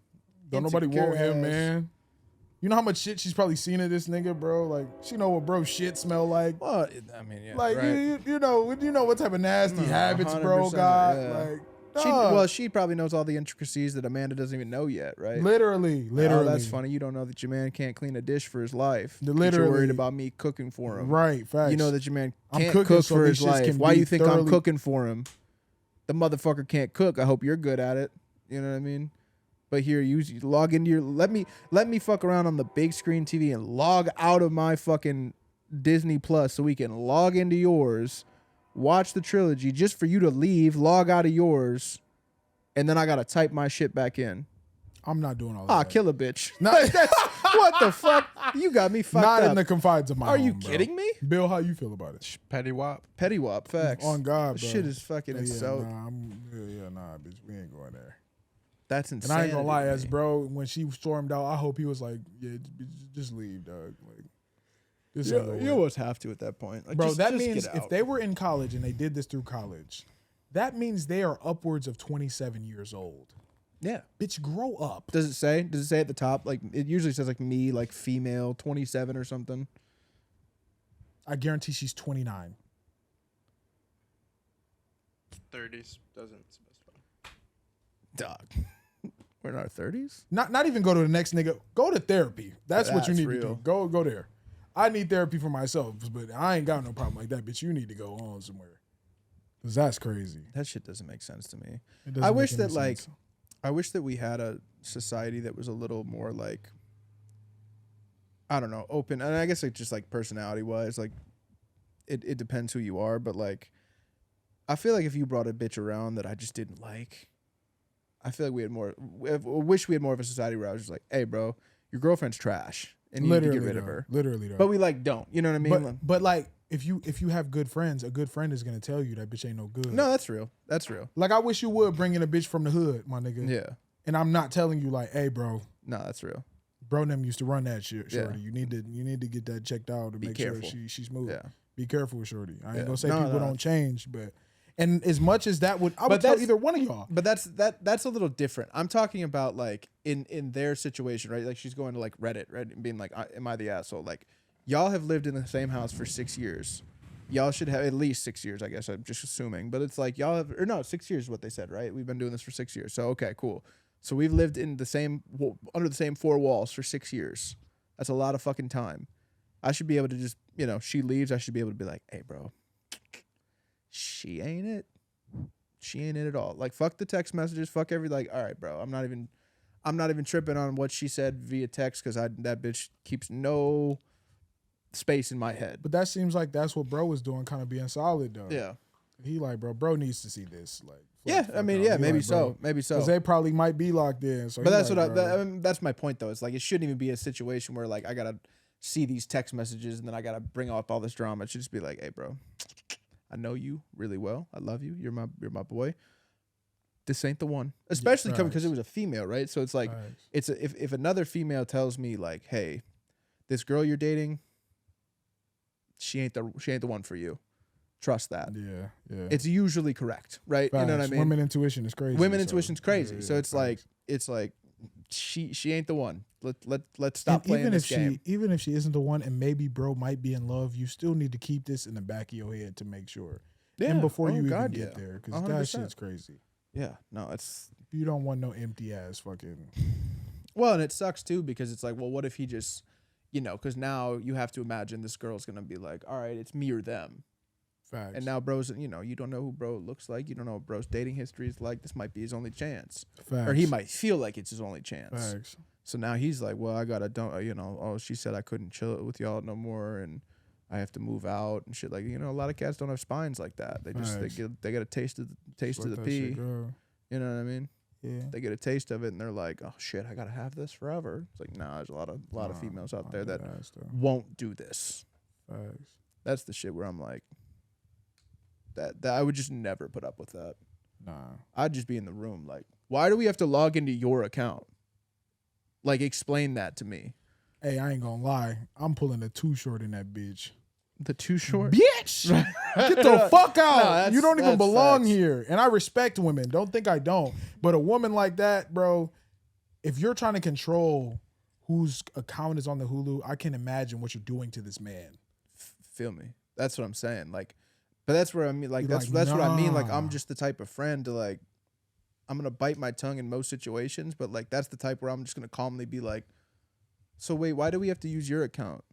Don't nobody want him, ass. man. You know how much shit she's probably seen of this nigga, bro? Like, she know what bro shit smell like. Well, I mean, yeah. Like, right. you know what type of nasty habits bro 100%, got. yeah. Like, She probably knows all the intricacies that Amanda doesn't even know yet, right? Literally. Oh, that's funny. You don't know that your man can't clean a dish for his life. Literally. You're worried about me cooking for him. Right, facts. You know that your man I'm can't cooking cook so for these his shits life. can Why be you think I'm thoroughly- cooking for him? The motherfucker can't cook. I hope you're good at it. You know what I mean? But here, you log into your let me fuck around on the big screen TV and log out of my fucking Disney Plus so we can log into yours, watch the trilogy just for you to leave, log out of yours, and then I gotta type my shit back in. I'm not doing all Ah, that. kill a bitch. Not, What the fuck? You got me fucked not up. in the confines of my Are home, you bro. kidding me? Bill, how you feel about it? Petty wop. Petty wop, facts. On God, This bro. shit is fucking Yeah, so. nah, bitch, we ain't going there. That's And insane. I ain't gonna lie, as bro, when she stormed out, I hope he was like, yeah, just leave, dog. Like, this ain't gonna You work. almost have to at that point, like, Bro, just- that just means get if out. they were in college and they did this through college, that means they are upwards of 27 years old. Yeah. Bitch, grow up. Does it say? Does it say at the top? Like it usually says like me, like female, 27 or something. I guarantee she's 29. 30s doesn't specify. Dog. We're in our 30s. Not even go to the next nigga. Go to therapy. That's what you That's need to real. do. Go there. I need therapy for myself, but I ain't got no problem like that. Bitch, you need to go on somewhere. Cause that's crazy. That shit doesn't make sense to me. It doesn't I make wish any that like, sense. I wish that we had a society that was a little more like, I don't know, open. And I guess like just like personality wise, like it depends who you are, but like, I feel like if you brought a bitch around that I just didn't like, I feel like we had more. I wish we had more of a society where I was just like, "Hey, bro, your girlfriend's trash, and you need to get rid of her." Literally, though. But we like don't. You know what I mean? But like, if you have good friends, a good friend is gonna tell you that bitch ain't no good. No, that's real. That's real. Like I wish you would bring in a bitch from the hood, my nigga. Yeah. And I'm not telling you like, hey, bro, No, that's real. bro, them used to run that shit, Yeah. shorty. You need to get that checked out to Be make careful. sure she's smooth. Yeah. Be careful with shorty. I ain't Yeah. gonna say No, people no. don't change, but and as much as that would, I would But tell that's- either one of y'all. But that's a little different. I'm talking about like in their situation, right? Like she's going to like Reddit, right, and being like, "Am I the asshole?" Like, y'all have lived in the same house for 6 years. Y'all should have at least 6 years, I guess. I'm just assuming, but it's like y'all have, or no, 6 years is what they said, right? We've been doing this for 6 years, so okay, cool. So we've lived in the same under the same four walls for 6 years. That's a lot of fucking time. I should be able to just, she leaves. I should be able to be like, "Hey, bro, she ain't it. She ain't it at all." Like, fuck the text messages. Fuck all right, bro. I'm not even tripping on what she said via text because that bitch keeps no space in my head. But that seems like that's what bro was doing, kind of being solid though. Yeah. He like, bro needs to see this. Like, Yeah. I mean, yeah, maybe so. Maybe so. Because they probably might be locked in. So But he that's like, what bro, I mean, that's my point though. It's like it shouldn't even be a situation where like I gotta see these text messages and then I gotta bring up all this drama. It should just be like, "Hey, bro, I know you really well. I love you. You're my boy. This ain't the one." Especially coming because it was a female, right? So it's like facts. if another female tells me like, "Hey, this girl you're dating, she ain't the one for you." Trust that. Yeah. It's usually correct, right? You know what I Facts. mean? Women intuition is crazy. Women so- intuition's crazy. yeah, So it's facts. like she ain't the one. Let's stop And playing even this if game. even if she isn't the one, and maybe bro might be in love, you still need to keep this in the back of your head to make sure. And before you even get there, because that 100%. shit's crazy. Yeah, no, it's You don't want no empty ass fucking. well, and it sucks too because it's like, well, what if he just, because now you have to imagine this girl's gonna be like, all right, it's me or them, Facts. and now bro's, you don't know who bro looks like, you don't know what bro's dating history is like. This might be his only chance, Facts. or he might feel like it's his only chance. Facts. So now he's like, well, I gotta oh, she said I couldn't chill with y'all no more, and I have to move out and shit. Like, a lot of cats don't have spines like that. They just Facts. they get a taste of Let the that pee. shit go. You know what I mean? Yeah. They get a taste of it and they're like, oh shit, I gotta have this forever. It's like, nah, there's a lot of females out there that won't do this. Facts. That's the shit where I'm like, that I would just never put up with that. Nah. I'd just be in the room like, why do we have to log into your account? Like, explain that to me. Hey, I ain't gonna lie. I'm pulling a too short in that bitch. The too short. Bitch! Get the fuck out. that's- You don't even that's belong facts. here. And I respect women. Don't think I don't. But a woman like that, bro, if you're trying to control whose account is on the Hulu, I can imagine what you're doing to this man. Feel me? That's what I'm saying. Like, but that's where I mean, like, You're that's like, what I mean. Like, nah. I'm just the type of friend to like, gonna bite my tongue in most situations, but like that's the type where I'm just gonna calmly be like, so wait, why do we have to use your account?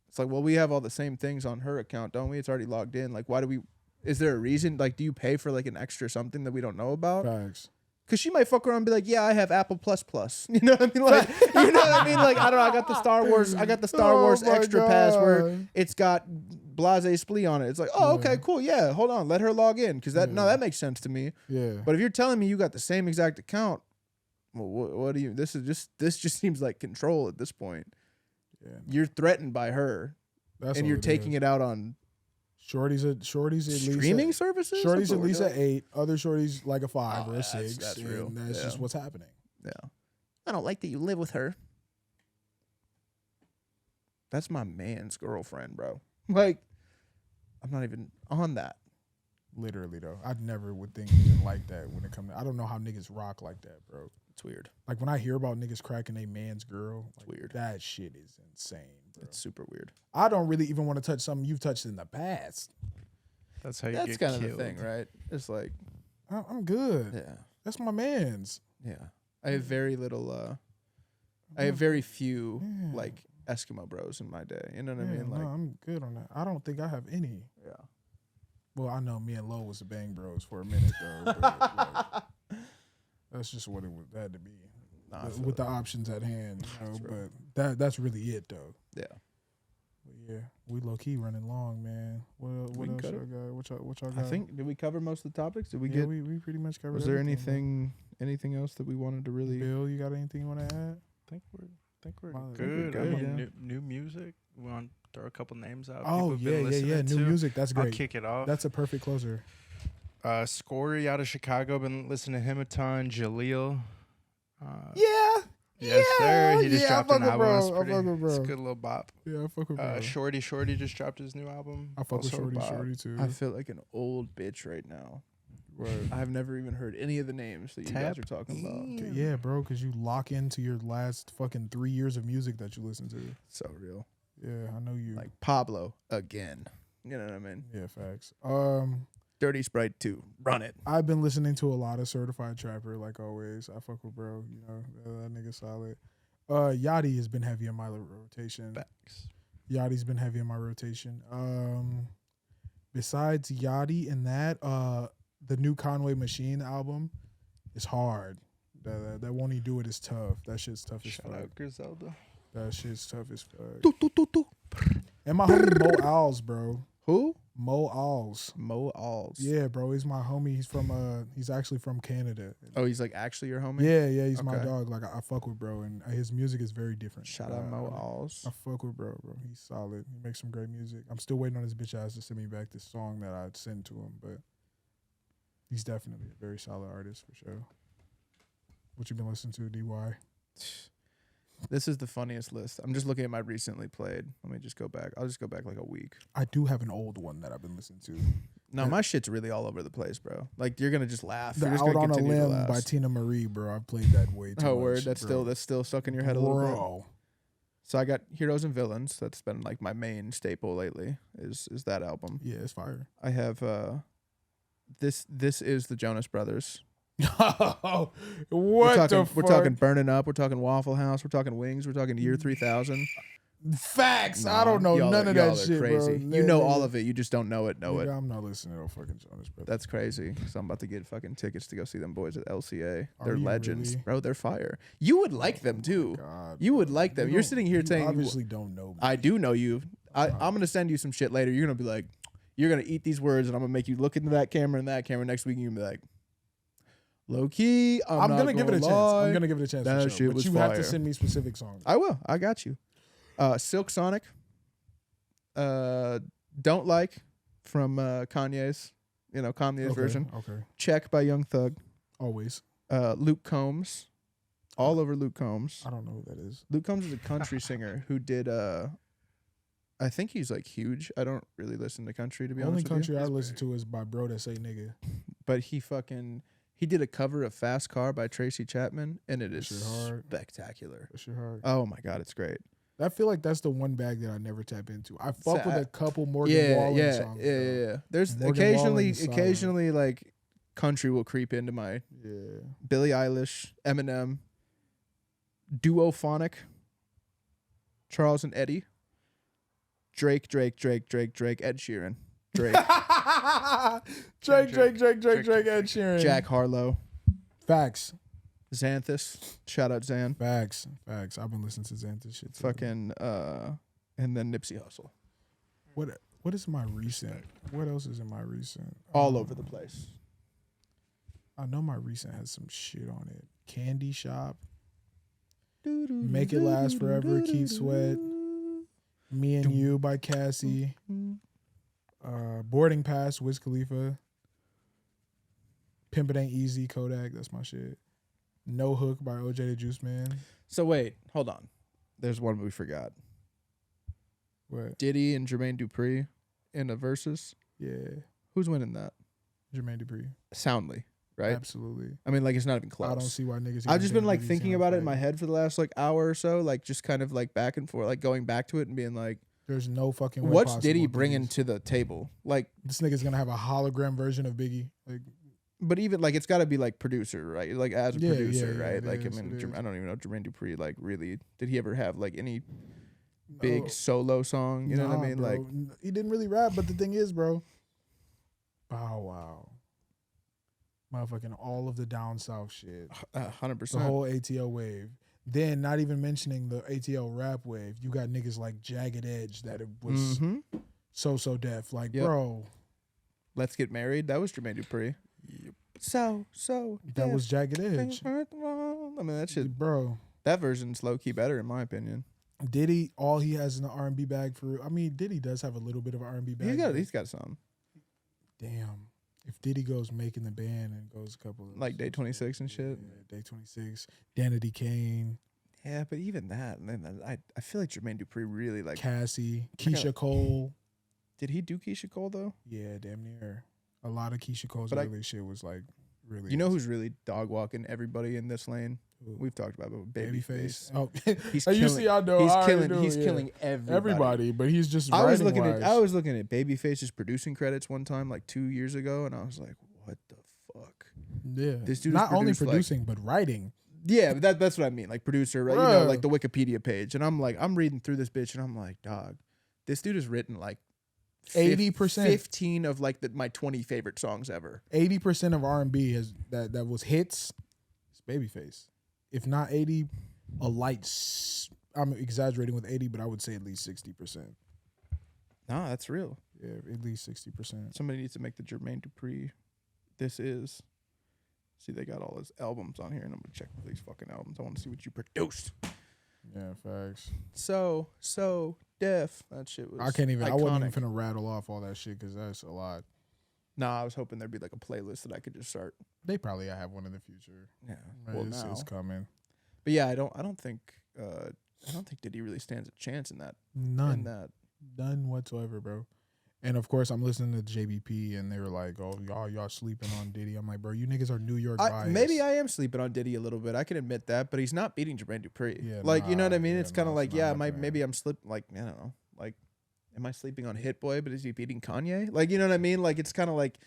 It's like, well, we have all the same things on her account, don't we? It's already logged in. Like, why do we? Is there a reason? Like, do you pay for like an extra something that we don't know about? Facts. Because she might fuck around and be like, yeah, I have Apple Plus Plus. You know what I mean? Like, you know what I mean? Like, I don't know. I got the Star Wars Oh my extra God. pass where it's got Blase Splee on it. It's like, oh, okay, cool. Yeah, hold on. Let her log in. Because that makes sense to me. Yeah. But if you're telling me you got the same exact account, well, what do you? This just seems like control at this point. Yeah. You're threatened by her, That's and all you're it taking is. it out on Shorty's at least streaming services. Shorty's That's at what we're least at doing? 8. Other shorties like a 5 or a that's- 6. that's and real. that's Yeah. just what's happening. Yeah. I don't like that you live with her. That's my man's girlfriend, bro. Like, I'm not even on that. Literally though, I never would think even like that when it comes. I don't know how niggas rock like that, bro. It's weird. Like when I hear about niggas cracking a man's girl, It's like, weird. That shit is insane, bro. It's super weird. I don't really even want to touch something you've touched in the past. That's how you That's get kind of killed. the thing, right? It's like, I'm good. yeah, That's my man's. yeah. I have very little. I have very few like Eskimo bros in my day. You know what I mean? Like, no, I'm good on that. I don't think I have any. yeah. Well, I know me and Lo was the bang bros for a minute though. But, like, that's just what it had to be. Nah, I with feel with the it. options at hand, you know, That's real. but that's really it though. Yeah. But yeah, we low key running long, man. What We can else cut y'all it. got? What y'all I got? think did we cover most of the topics? Did we yeah, get? we pretty much covered. Was there everything, anything else that we wanted to really? Bill, you got anything you want to add? I think we're I think good. we're I good, mean, yeah. new music. We want to throw a couple names out. Oh People have been listening New to. music. That's I'll great. kick it off. That's a perfect closer. Scory out of Chicago. Been listening to him a ton. Jaleel. Yeah. Yes, sir. He just yeah, dropped an I fuck with album. It's bro. I pretty. fuck with It's a bro. good little bop. Yeah, I fuck with bro. Shorty just dropped his new album. I fuck with Also a Shorty bop. Shorty too. I feel like an old bitch right now. Word. I've never even heard any of the names that you guys are talking about. Yeah, bro, because you lock into your last fucking 3 years of music that you listen to. So real. Yeah, I know you. Like Pablo again. You know what I mean? Yeah, facts. Dirty Sprite 2. Run it. I've been listening to a lot of Certified Trapper, like always. I fuck with bro, you know, that nigga solid. Yachty has been heavy in my rotation. Facts. Yachty's been heavy in my rotation. Besides Yachty and that, the new Conway Machine album is hard. That Won't He Do It is tough. That shit's tough as Shout fuck. out Griselda. That shit's tough as fuck. And my homie Mo Owls, bro. Who? Mo Owls. Mo Alls. Yeah, bro. He's my homie. He's actually from Canada. Oh, he's like actually your homie? Yeah, he's my Okay. dog. Like I fuck with bro, and his music is very different. Shout out Mo Alls. I fuck with bro. He's solid. He makes some great music. I'm still waiting on his bitch ass to send me back this song that I'd send to him, but he's definitely a very solid artist for sure. What you been listening to, DY? This is the funniest list. I'm just looking at my recently played. Let me just go back. I'll just go back like a week. I do have an old one that I've been listening to. No, my shit's really all over the place, bro. Like you're gonna just laugh. The You're just Out gonna on a continue to Limb laugh. by Tina Marie, bro. I've played that way too Oh, much. word. That's bro. still stuck in your head a little bit. Bro. So I got Heroes and Villains. That's been like my main staple lately. Is that album? Yeah, it's fire. I have this is the Jonas Brothers. what We're talking, the fuck? we're talking Burning Up. We're talking Waffle House. We're talking Wings. We're talking Year 3000. Facts. Nah, I don't know y'all none are- of y'all that are shit, crazy. bro. You know all of it. You just don't know it. Nigga, I'm not listening to no fucking Jonas Brothers. That's crazy. So I'm about to get fucking tickets to go see them boys at LCA. Are They're you legends, really? bro. They're fire. You would like them too. God, You would like them. You You're don't- sitting here you saying, obviously don't know me. I do know you. I'm gonna send you some shit later. You're gonna be like, you're gonna eat these words, and I'm gonna make you look into that camera and that camera next week, and you're gonna be like, low key. I'm not gonna give it a chance. lie. I'm gonna give it a chance. That for shit sure. But was you have fire. to send me specific songs. I will. I got you. Silk Sonic. Don't Like from Kanye's. You know, Kanye's version. Okay. Check by Young Thug. Always. Luke Combs. All over Luke Combs. I don't know who that is. Luke Combs is a country singer who did I think he's like huge. I don't really listen to country to be Only honest country with I you. listen to is by bro that say nigga. But he did a cover of Fast Car by Tracy Chapman, and it is shit hard. spectacular. That shit hard. Oh my god, it's great. I feel like that's the one bag that I never tap into. I fuck So with I- a couple Morgan Wallen songs. though. There's Morgan Wallen is solid. occasionally like country will creep into my Yeah. Billie Eilish, Eminem, Duophonic, Charles and Eddie, Drake, Ed Sheeran, Drake, Drake, Ed Sheeran. Jack Harlow, Facts. Xanthus. Shout out Xan. Facts. I've been listening to Xanthus shit too. Fucking and then Nipsey Hussle. What is my recent? What else is in my recent? All over the place. I know my recent has some shit on it. Candy Shop. Make It Last Forever. Keith Sweat. Me and You by Cassie. Boarding Pass. Wiz Khalifa. Pimp It Ain't Easy. Kodak. That's my shit. No Hook by OJ the Juice Man. So wait, hold on. There's one we forgot. What? Diddy and Jermaine Dupri in a versus. Yeah. Who's winning that? Jermaine Dupri. Soundly, right? Absolutely. I mean, like it's not even close. I don't see why niggas. I've just been like Diddy's thinking gonna about it in fight. my head for the last like hour or so, like just kind of like back and forth, like going back to it and being like, There's no fucking way what's possible Diddy with bringing these. to the table? Like, This nigga's gonna have a hologram version of Biggie. Like, but even like it's got to be like producer, right? Like as a Yeah, producer, yeah, right? it Like is, I mean, it is. I don't even know Jermaine Dupri. Like, really, did he ever have like any big no. solo song? You know what I Nah, mean? bro. Like, He didn't really rap, but the thing is, bro. Bow Wow. Motherfucking all of the down south shit. 100%. The whole ATL wave. Then not even mentioning the ATL rap wave. You got niggas like Jagged Edge that it was Mhm. so deaf. Like, Yep. bro, Let's Get Married. That was Jermaine Dupri. So that was Jagged Edge. I mean, that shit. Bro. That version's low key better in my opinion. Diddy, all he has in the R&B bag for. I mean, Diddy does have a little bit of an R&B bag. He's got some Damn. If Diddy goes making the band and goes a couple of like Day 26 and shit. Yeah, Day 26, Danity Kane, Yeah, but even that, man, I feel like Jermaine Dupri really like. Cassie, Keisha Cole. Did he do Keisha Cole though? Yeah, damn near. A lot of Keisha Cole's But early shit was like really. You know who's really dog walking everybody in this lane? Who? We've talked about it, Babyface. Oh, He's you killing, see, I know. I already knew, He's yeah. killing everybody, but he's just. I was writing looking wise. at Babyface's producing credits one time, like 2 years ago, and I was like, "What the fuck?" Yeah, This dude is not only produced, like- producing but writing. Yeah, but that's what I mean, like producer, right? You know, Bruh. like the Wikipedia page, and I'm reading through this bitch, and I'm like, dog, this dude has written like 80%. 15 of like my 20 favorite songs ever. 80% of R&B has that was hits. It's Babyface. If not 80, a light. I'm exaggerating with 80, but I would say at least 60%. Nah, that's real. Yeah, at least 60%. Somebody needs to make the Jermaine Dupri. This is. See, they got all his albums on here, and I'm gonna check these fucking albums. I want to see what you produced. Yeah, facts. So deaf. That shit was. I can't even. Iconic. I wasn't even finna rattle off all that shit because that's a lot. Nah, I was hoping there'd be like a playlist that I could just start. They probably have one in the future. Yeah, Right, well, it's now. coming. But yeah, I don't think Diddy really stands a chance in that. None. In that. None whatsoever, bro. And of course, I'm listening to JBP, and they were like, "Oh, y'all sleeping on Diddy." I'm like, "Bro, you niggas are New York biased." Maybe I am sleeping on Diddy a little bit. I can admit that, but he's not beating Jermaine Dupri. Yeah, like you know what I nah, mean? yeah, It's kind of nah, like it's not happening. maybe I'm slipping. Like I don't know. Like, am I sleeping on Hit Boy? But is he beating Kanye? Like you know what I mean? Like it's kind of like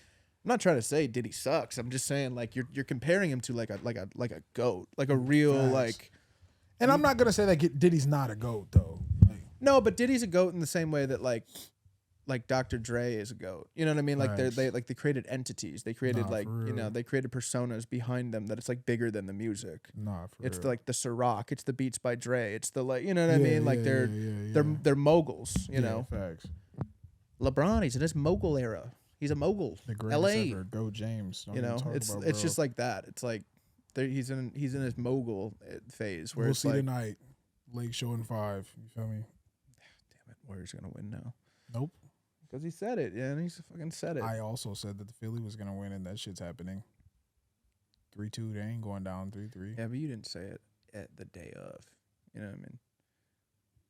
I'm not trying to say Diddy sucks. I'm just saying like you're comparing him to like a goat, like a real Facts. like. And I'm not gonna say that Diddy's not a goat though. Like, No, but Diddy's a goat in the same way that like Dr. Dre is a goat. You know what I mean? Like Facts. they created entities. They created Nah, like for you know real. they created personas behind them that it's like bigger than the music. nah, for It's real. the, like the Ciroc. It's the Beats by Dre. It's the like you know what I Yeah, mean? Like yeah, they're moguls. You Yeah, know, facts. LeBron. He's in his mogul era. He's a mogul. The greatest L.A. ever. Go James. Don't You even know, talk it's about, it's bro. just like that. It's like he's in his mogul phase where We'll it's see like, tonight. Lake Show in 5. You feel me? damn it, Warriors gonna win now Nope. because he said it. Yeah, and he's fucking said it. I also said that the Philly was gonna win, and that shit's happening. 3-2. They ain't going down 3-3. Yeah, but you didn't say it at the day of. You know what I mean?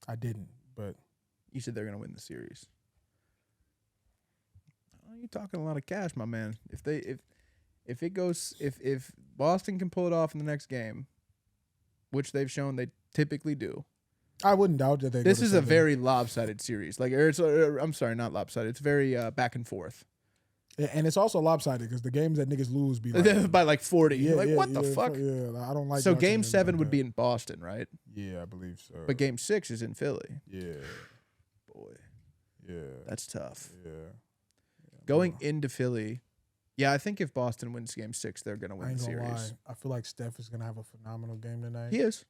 I didn't, but You said they're gonna win the series. Oh, you're talking a lot of cash, my man. If Boston can pull it off in the next game, which they've shown they typically do. I wouldn't doubt that they. This go to is a 7. very lopsided series. Like, I'm sorry, not lopsided. It's very back and forth. And it's also lopsided because the games that niggas lose be like, by like 40. yeah, You're like, yeah, what the yeah, fuck? Yeah, I don't like. So watching game games 7 like would that. be in Boston, right? Yeah, I believe so. But game 6 is in Philly. Yeah, Boy, yeah, that's tough. yeah. Going into Philly, yeah, I think if Boston wins game 6, they're gonna I win ain't the gonna series. lie. I feel like Steph is gonna have a phenomenal game tonight. He is.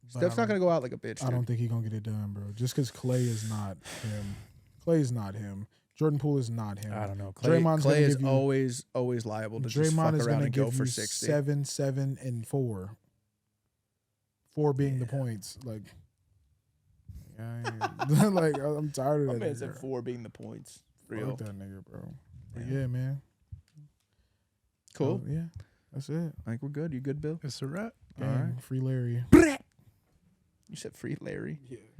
but Steph's I not don't- gonna go out like a bitch. I don't Dude. think he's gonna get it done, bro. Just because Clay is not him. Clay is not him. Jordan Poole is not him. I don't know. Clay Draymond's gonna is give you- always liable to just fuck Draymond is around gonna and go give for you 60. 7, 7, and 4. 4 being the points. Like, like I'm tired My of that. man said nigga. 4 being the points. Real. Fuck that nigga, bro. But Yeah. yeah, man. Cool. So, yeah, that's it. I think we're good. You good, Bill? It's a wrap. Gang, All right. Free Larry. You said free Larry. Yeah.